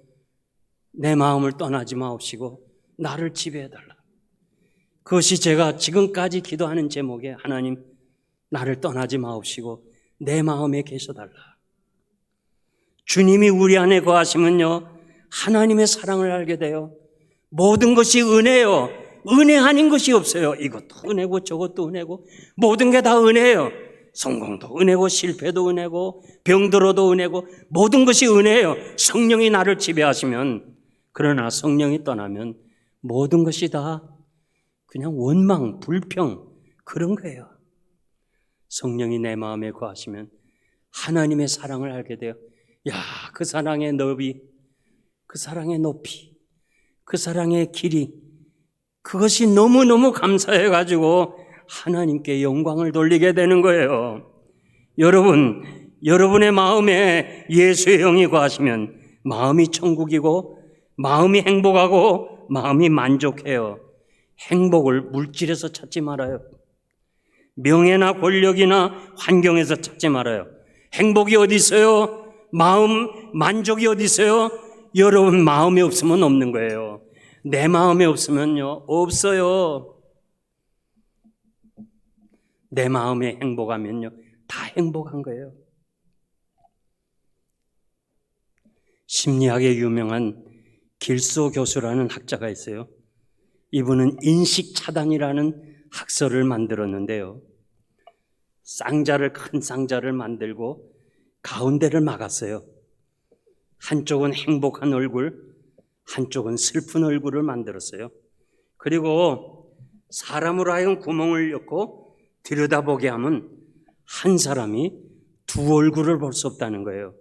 내 마음을 떠나지 마옵시고 나를 지배해달라. 그것이 제가 지금까지 기도하는 제목에 하나님 나를 떠나지 마옵시고 내 마음에 계셔달라. 주님이 우리 안에 거하시면요 하나님의 사랑을 알게 돼요. 모든 것이 은혜요. 은혜 아닌 것이 없어요. 이것도 은혜고 저것도 은혜고 모든 게 다 은혜예요. 성공도 은혜고 실패도 은혜고 병들어도 은혜고 모든 것이 은혜예요. 성령이 나를 지배하시면, 그러나 성령이 떠나면 모든 것이 다 그냥 원망, 불평 그런 거예요. 성령이 내 마음에 거하시면 하나님의 사랑을 알게 돼요. 야, 그 사랑의 넓이, 그 사랑의 높이, 그 사랑의 길이, 그것이 너무너무 감사해가지고 하나님께 영광을 돌리게 되는 거예요. 여러분의 마음에 예수의 영이 거하시면 마음이 천국이고 마음이 행복하고 마음이 만족해요. 행복을 물질에서 찾지 말아요. 명예나 권력이나 환경에서 찾지 말아요. 행복이 어디 있어요? 만족이 어디 있어요? 여러분 마음이 없으면 없는 거예요. 내 마음에 없으면요, 없어요. 내 마음에 행복하면요, 다 행복한 거예요. 심리학에 유명한 길소 교수라는 학자가 있어요. 이분은 인식 차단이라는 학설을 만들었는데요. 큰 쌍자를 만들고 가운데를 막았어요. 한쪽은 행복한 얼굴, 한쪽은 슬픈 얼굴을 만들었어요. 그리고 사람으로 하여금 구멍을 엮고 들여다보게 하면 한 사람이 두 얼굴을 볼 수 없다는 거예요.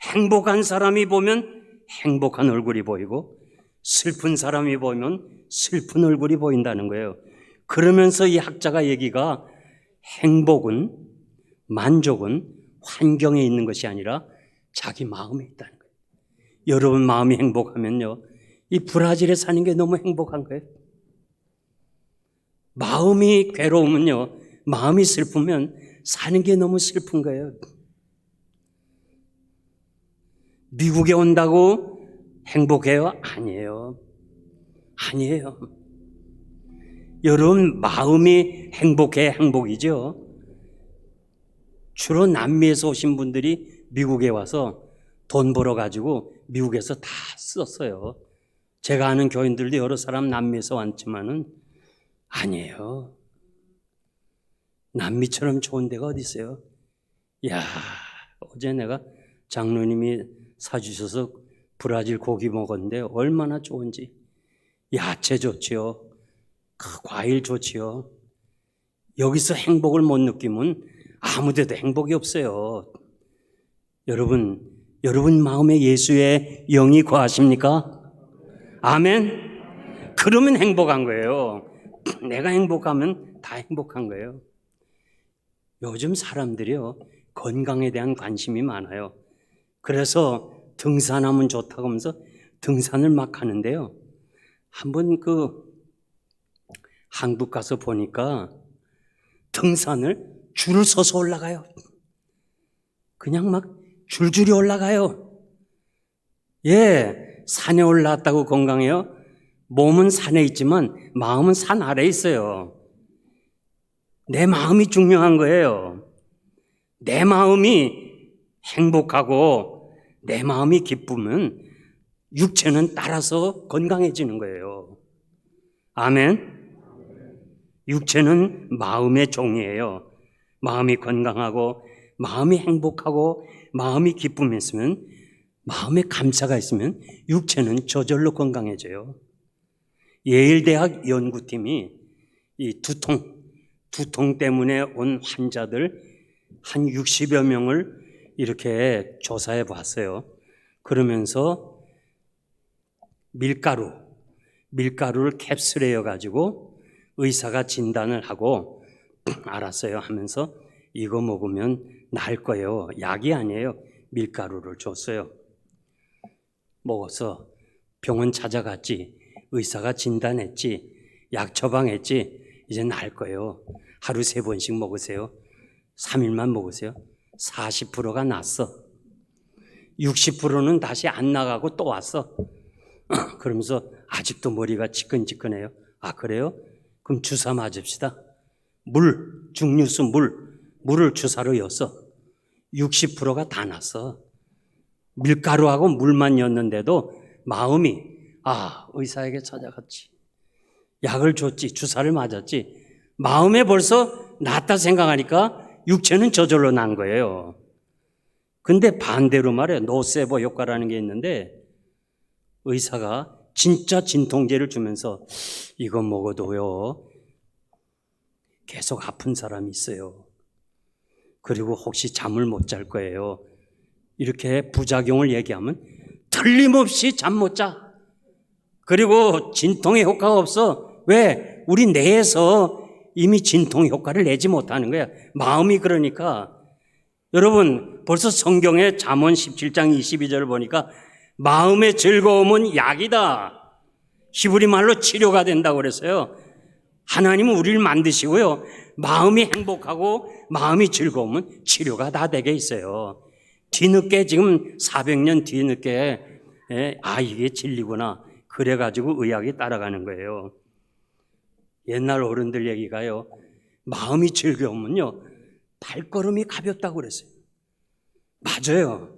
행복한 사람이 보면 행복한 얼굴이 보이고 슬픈 사람이 보면 슬픈 얼굴이 보인다는 거예요. 그러면서 이 학자가 얘기가 행복은, 만족은 환경에 있는 것이 아니라 자기 마음에 있다는 거예요. 여러분 마음이 행복하면요, 이 브라질에 사는 게 너무 행복한 거예요. 마음이 괴로우면요, 마음이 슬프면 사는 게 너무 슬픈 거예요. 미국에 온다고 행복해요? 아니에요. 아니에요. 여러분 마음이 행복해 행복이죠. 주로 남미에서 오신 분들이 미국에 와서 돈 벌어가지고 미국에서 다 썼어요. 제가 아는 교인들도 여러 사람 남미에서 왔지만은 아니에요. 남미처럼 좋은 데가 어디 있어요? 야, 어제 내가 장로님이 사주셔서 브라질 고기 먹었는데 얼마나 좋은지. 야채 좋지요. 과일 좋지요. 여기서 행복을 못 느끼면 아무 데도 행복이 없어요. 여러분 마음에 예수의 영이 거하십니까? 아멘? 그러면 행복한 거예요. 내가 행복하면 다 행복한 거예요. 요즘 사람들이요, 건강에 대한 관심이 많아요. 그래서 등산하면 좋다고 하면서 등산을 막 하는데요. 한번 한국 가서 보니까 등산을 줄을 서서 올라가요. 그냥 막 줄줄이 올라가요. 예, 산에 올라왔다고 건강해요? 몸은 산에 있지만 마음은 산 아래에 있어요. 내 마음이 중요한 거예요. 내 마음이 행복하고 내 마음이 기쁘면 육체는 따라서 건강해지는 거예요. 아멘? 육체는 마음의 종이에요. 마음이 건강하고 마음이 행복하고 마음이 기쁨이 있으면, 마음에 감사가 있으면 육체는 저절로 건강해져요. 예일대학 연구팀이 이 두통 때문에 온 환자들 한 60여 명을 이렇게 조사해 봤어요. 그러면서 밀가루를 캡슐에 가지고 의사가 진단을 하고 알았어요 하면서 이거 먹으면 나을 거예요. 약이 아니에요. 밀가루를 줬어요. 먹어서 병원 찾아갔지. 의사가 진단했지. 약 처방했지. 이제 나을 거예요. 하루 3번씩 먹으세요. 3일만 먹으세요. 40%가 났어. 60%는 다시 안 나가고 또 왔어. 그러면서 아직도 머리가 지끈지끈해요. 아, 그래요? 그럼 주사 맞읍시다. 중류수 물을 주사로 였어. 60%가 다 났어. 밀가루하고 물만 였는데도 마음이 의사에게 찾아갔지. 약을 줬지. 주사를 맞았지. 마음에 벌써 낫다 생각하니까 육체는 저절로 난 거예요. 근데 반대로 말해 노세보 효과라는 게 있는데 의사가 진짜 진통제를 주면서 이거 먹어도요 계속 아픈 사람이 있어요. 그리고 혹시 잠을 못 잘 거예요. 이렇게 부작용을 얘기하면 틀림없이 잠 못 자. 그리고 진통의 효과가 없어. 왜? 우리 뇌에서 이미 진통 효과를 내지 못하는 거야. 마음이 그러니까. 여러분 벌써 성경에 잠언 17장 22절을 보니까 마음의 즐거움은 약이다. 히브리 말로 치료가 된다고 그랬어요. 하나님은 우리를 만드시고요. 마음이 행복하고 마음이 즐거우면 치료가 다 되게 있어요. 뒤늦게 지금 400년 뒤늦게 이게 진리구나. 그래가지고 의학이 따라가는 거예요. 옛날 어른들 얘기가요. 마음이 즐거우면요. 발걸음이 가볍다고 그랬어요. 맞아요.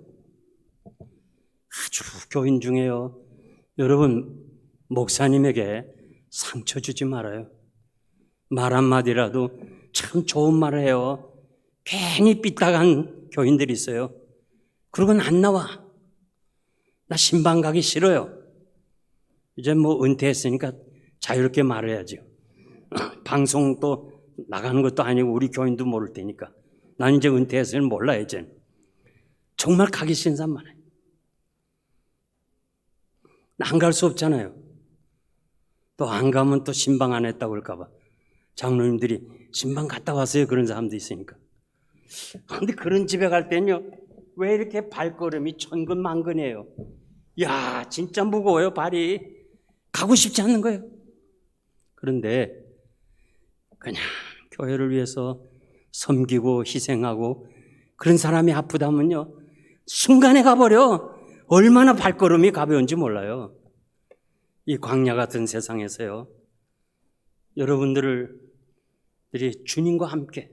아주 교인 중에요. 여러분 목사님에게 상처 주지 말아요. 말 한마디라도 참 좋은 말을 해요. 괜히 삐딱한 교인들이 있어요. 그러고는 안 나와. 나 신방 가기 싫어요. 이제 뭐 은퇴했으니까 자유롭게 말해야죠. 방송 또 나가는 것도 아니고 우리 교인도 모를 테니까. 난 이제 은퇴해서는 몰라 이제. 정말 가기 싫은 사람 많아요. 안 갈 수 없잖아요. 또 안 가면 또 신방 안 했다고 그럴까 봐. 장로님들이 신방 갔다 왔어요. 그런 사람도 있으니까. 그런데 그런 집에 갈 때는요. 왜 이렇게 발걸음이 천근만근해요. 야 진짜 무거워요 발이. 가고 싶지 않는 거예요. 그런데 그냥 교회를 위해서 섬기고 희생하고 그런 사람이 아프다면요. 순간에 가버려. 얼마나 발걸음이 가벼운지 몰라요. 이 광야 같은 세상에서요. 여러분들이 주님과 함께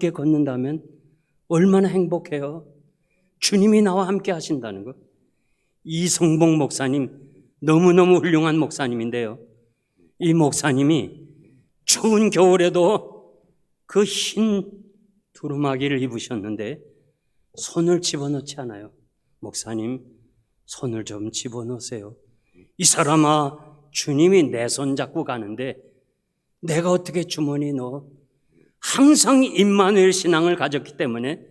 걷는다면 얼마나 행복해요. 주님이 나와 함께 하신다는 것. 이성봉 목사님 너무너무 훌륭한 목사님인데요. 이 목사님이 추운 겨울에도 그 흰 두루마기를 입으셨는데 손을 집어넣지 않아요. 목사님 손을 좀 집어넣으세요. 이 사람아 주님이 내 손 잡고 가는데 내가 어떻게 주머니에 넣어? 항상 임마누엘 신앙을 가졌기 때문에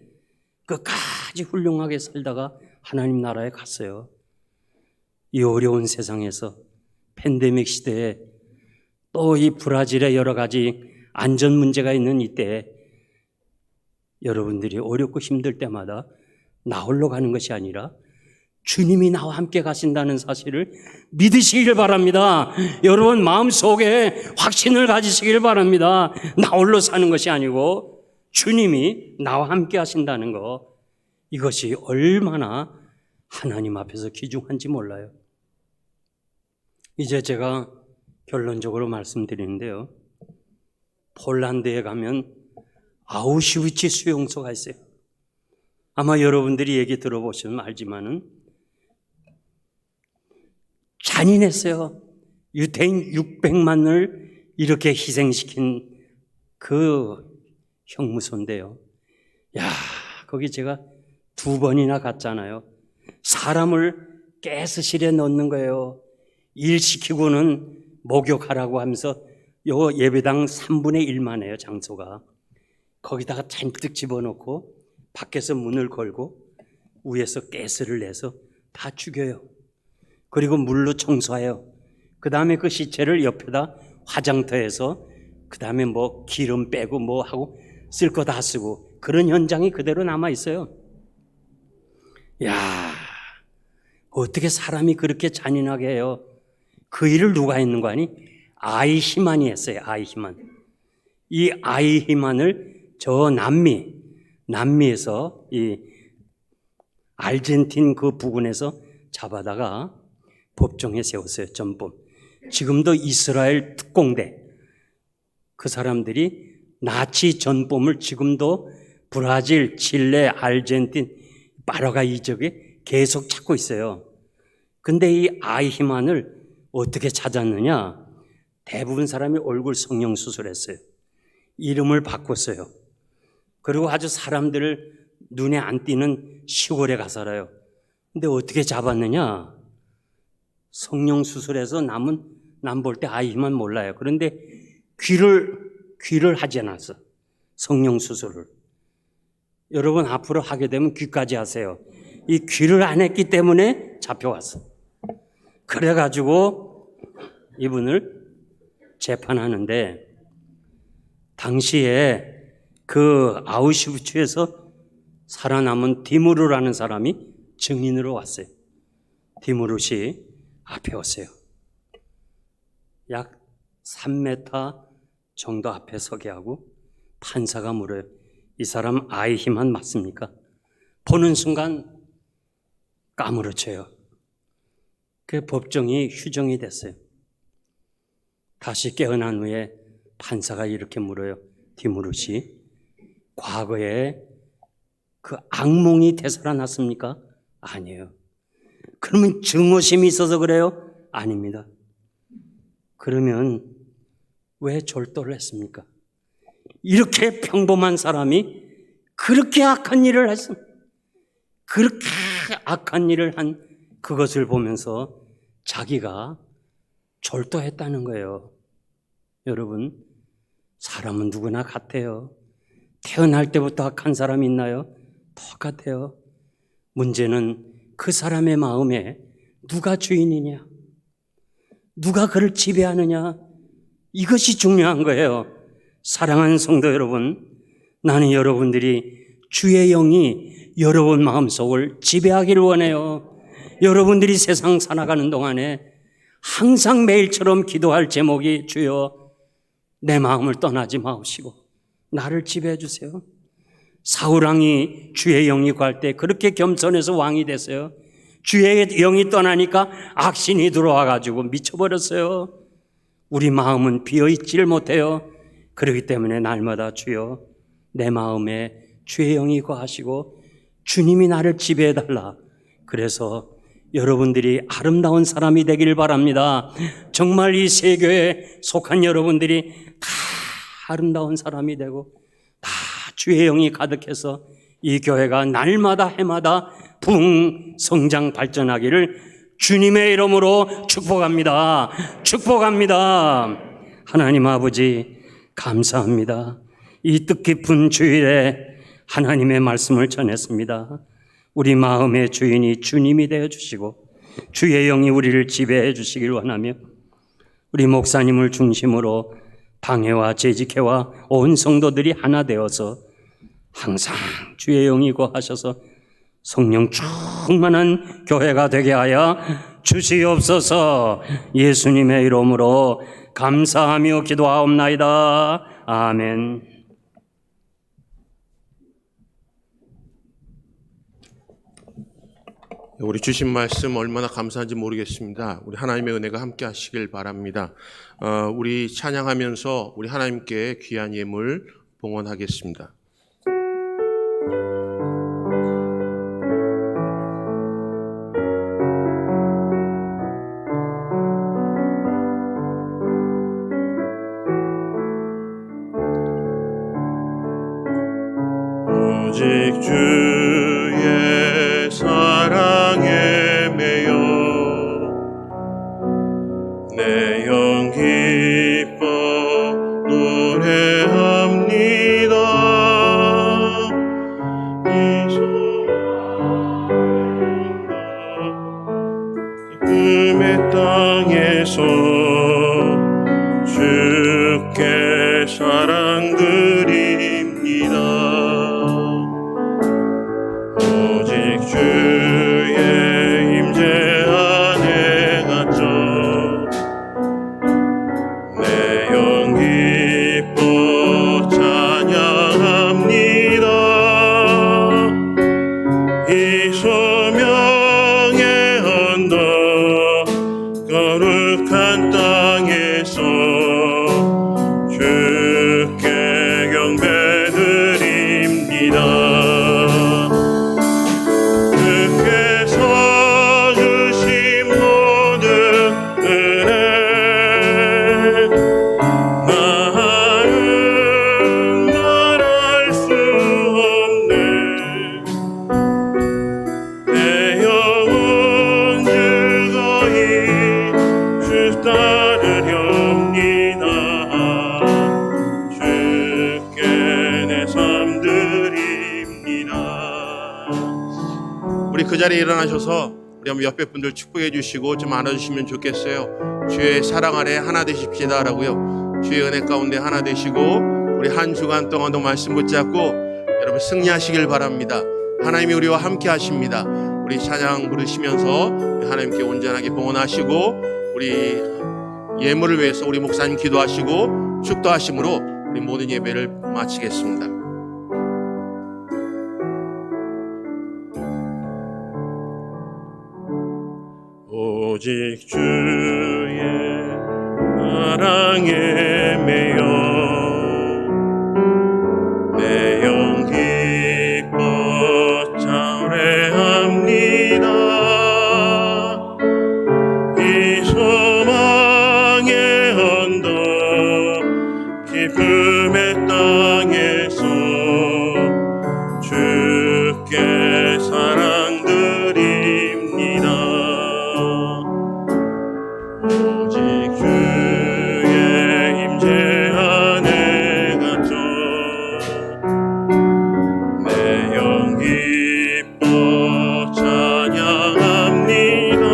끝까지 훌륭하게 살다가 하나님 나라에 갔어요. 이 어려운 세상에서 팬데믹 시대에 또 이 브라질의 여러 가지 안전 문제가 있는 이때에 여러분들이 어렵고 힘들 때마다 나 홀로 가는 것이 아니라 주님이 나와 함께 가신다는 사실을 믿으시길 바랍니다. 여러분 마음속에 확신을 가지시길 바랍니다. 나 홀로 사는 것이 아니고 주님이 나와 함께 하신다는 것, 이것이 얼마나 하나님 앞에서 귀중한지 몰라요. 이제 제가 결론적으로 말씀드리는데요. 폴란드에 가면 아우슈비츠 수용소가 있어요. 아마 여러분들이 얘기 들어보시면 알지만은 잔인했어요. 유대인 600만을 이렇게 희생시킨 그 형무소인데요. 야, 거기 제가 2번이나 갔잖아요. 사람을 가스실에 넣는 거예요. 일 시키고는 목욕하라고 하면서 요 예배당 3분의 1만 해요, 장소가. 거기다가 잔뜩 집어넣고 밖에서 문을 걸고 위에서 가스를 내서 다 죽여요. 그리고 물로 청소해요. 그 다음에 그 시체를 옆에다 화장터에서 그 다음에 뭐 기름 빼고 뭐 하고 쓸 거 다 쓰고 그런 현장이 그대로 남아 있어요. 야, 어떻게 사람이 그렇게 잔인하게 해요? 그 일을 누가 했는 거 아니? 아이히만이 했어요. 아이히만. 이 아이히만을 저 남미에서 이 아르헨틴 그 부근에서 잡아다가 법정에 세웠어요. 전범. 지금도 이스라엘 특공대 그 사람들이 나치 전범을 지금도 브라질, 칠레, 아르헨틴, 파라과이 지역에 계속 찾고 있어요. 근데 이 아히만을 어떻게 찾았느냐? 대부분 사람이 얼굴 성형 수술했어요. 이름을 바꿨어요. 그리고 아주 사람들을 눈에 안 띄는 시골에 가 살아요. 근데 어떻게 잡았느냐? 성형 수술해서 남 볼 때 아이만 몰라요. 그런데 귀를 하지 않았어. 성형 수술을. 여러분 앞으로 하게 되면 귀까지 하세요. 이 귀를 안 했기 때문에 잡혀왔어. 그래가지고 이분을 재판하는데, 당시에 그 아우슈비츠에서 살아남은 디무르라는 사람이 증인으로 왔어요. 디무르시 앞에 왔어요. 약 3m 정도 앞에 서게 하고 판사가 물어요. 이 사람 아이히만 맞습니까? 보는 순간 까무러쳐요. 그 법정이 휴정이 됐어요. 다시 깨어난 후에 판사가 이렇게 물어요. 디무르시, 과거에 그 악몽이 되살아났습니까? 아니에요. 그러면 증오심이 있어서 그래요? 아닙니다. 그러면 왜 절도를 했습니까? 이렇게 평범한 사람이 그렇게 악한 일을 했습니다. 그렇게 악한 일을 한 그것을 보면서 자기가 절도했다는 거예요. 여러분, 사람은 누구나 같아요. 태어날 때부터 악한 사람이 있나요? 똑같아요. 문제는 그 사람의 마음에 누가 주인이냐? 누가 그를 지배하느냐? 이것이 중요한 거예요. 사랑하는 성도 여러분, 나는 여러분들이 주의 영이 여러분 마음속을 지배하기를 원해요. 여러분들이 세상 살아가는 동안에 항상 매일처럼 기도할 제목이 주여 내 마음을 떠나지 마옵시고 나를 지배해 주세요. 사울왕이 주의 영이 구할 때 그렇게 겸손해서 왕이 됐어요. 주의 영이 떠나니까 악신이 들어와가지고 미쳐버렸어요. 우리 마음은 비어있지를 못해요. 그렇기 때문에 날마다 주여 내 마음에 주의 영이 거하시고 주님이 나를 지배해달라. 그래서 여러분들이 아름다운 사람이 되기를 바랍니다. 정말 이 세교에 속한 여러분들이 다 아름다운 사람이 되고 다 주의 영이 가득해서 이 교회가 날마다 해마다 성장 발전하기를 주님의 이름으로 축복합니다. 축복합니다. 하나님 아버지 감사합니다. 이 뜻깊은 주일에 하나님의 말씀을 전했습니다. 우리 마음의 주인이 주님이 되어주시고 주의 영이 우리를 지배해 주시길 원하며 우리 목사님을 중심으로 방해와 재직회와 온 성도들이 하나 되어서 항상 주의 영이 거하셔서 성령 충만한 교회가 되게 하여 주시옵소서. 예수님의 이름으로 감사하며 기도하옵나이다. 아멘. 우리 주신 말씀 얼마나 감사한지 모르겠습니다. 우리 하나님의 은혜가 함께 하시길 바랍니다. 우리 찬양하면서 우리 하나님께 귀한 예물 봉헌하겠습니다. 오직 주의 사랑에 매여 내 영 기뻐 노래합니다. 이 기쁨의 땅에서 주께 사랑 드립니다. 오직 주의 임재 안에 갇혀 내 영 기뻐 찬양합니다. 이 소명의 언덕 거룩한 땅에서 주께 경배드립니다. 주께서 주신 그 자리에 일어나셔서 우리 한번 옆에 분들 축복해 주시고 좀 안아주시면 좋겠어요. 주의 사랑 아래 하나 되십시다라고요. 주의 은혜 가운데 하나 되시고 우리 한 주간 동안도 말씀 붙잡고 여러분 승리하시길 바랍니다. 하나님이 우리와 함께 하십니다. 우리 찬양 부르시면서 하나님께 온전하게 봉헌하시고 우리 예물을 위해서 우리 목사님 기도하시고 축도하심으로 우리 모든 예배를 마치겠습니다. 오직 주의 사랑에 매여 내 영 기뻐 찬양합니다. 이 소망의 언덕 기쁨의 땅에서 주께 사랑 드립니다. 오직 주의 임재 안에 갇혀 내 영 기뻐 찬양합니다.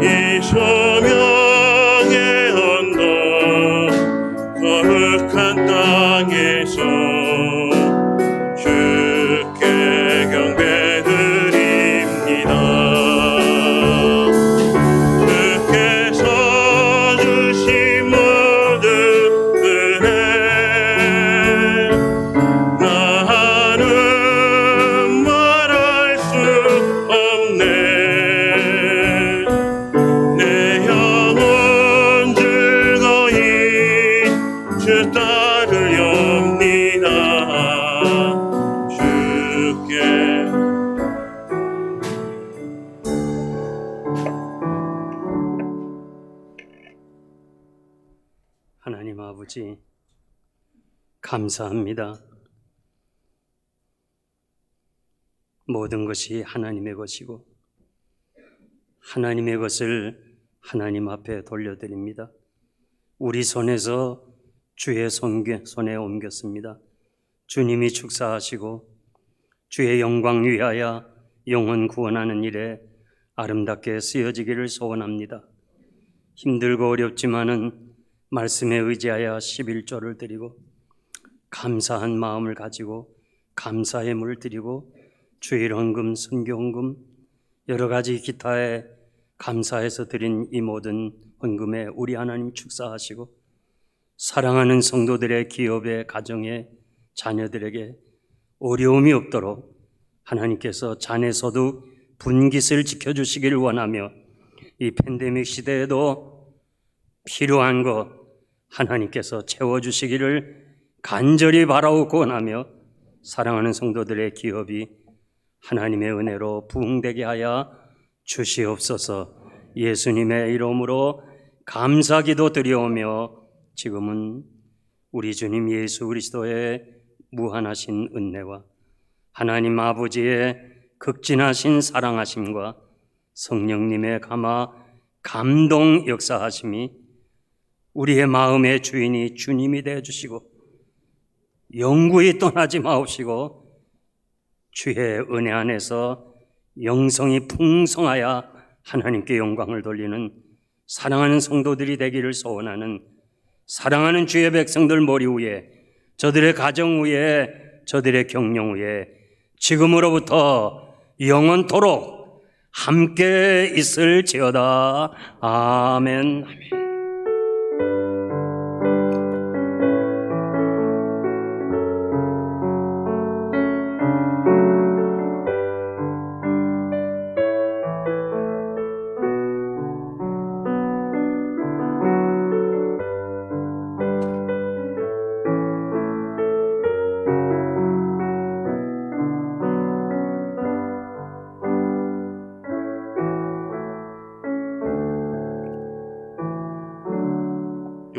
이 소명의 언덕 거룩한 땅에서 주께 경배드립니다. 주께서 주신 모든 은혜 나는 말할 수 없네. 내 영혼 즐거이 주 따르렵니다. 주께 하나님 아버지, 감사합니다. 모든 것이 하나님의 것이고 하나님의 것을 하나님 앞에 돌려드립니다. 우리 손에서 주의 손에 옮겼습니다. 주님이 축사하시고 주의 영광 위하여 영혼 구원하는 일에 아름답게 쓰여지기를 소원합니다. 힘들고 어렵지만은 말씀에 의지하여 11조를 드리고 감사한 마음을 가지고 감사의 물을 드리고 주일 헌금, 선교 헌금, 여러 가지 기타에 감사해서 드린 이 모든 헌금에 우리 하나님 축사하시고 사랑하는 성도들의 기업에 가정에 자녀들에게 어려움이 없도록 하나님께서 자녀 소득 분깃을 지켜주시기를 원하며 이 팬데믹 시대에도 필요한 것 하나님께서 채워주시기를 간절히 바라고 원하며 사랑하는 성도들의 기업이 하나님의 은혜로 부흥되게 하여 주시옵소서. 예수님의 이름으로 감사기도 드려오며 지금은 우리 주님 예수 그리스도의 무한하신 은혜와 하나님 아버지의 극진하신 사랑하심과 성령님의 감동 역사하심이 우리의 마음의 주인이 주님이 되어주시고 영구히 떠나지 마옵시고 주의 은혜 안에서 영성이 풍성하여 하나님께 영광을 돌리는 사랑하는 성도들이 되기를 소원하는 사랑하는 주의 백성들 머리 위에 저들의 가정 위에 저들의 경영 위에 지금으로부터 영원토록 함께 있을지어다. 아멘.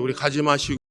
우리 가지 마시고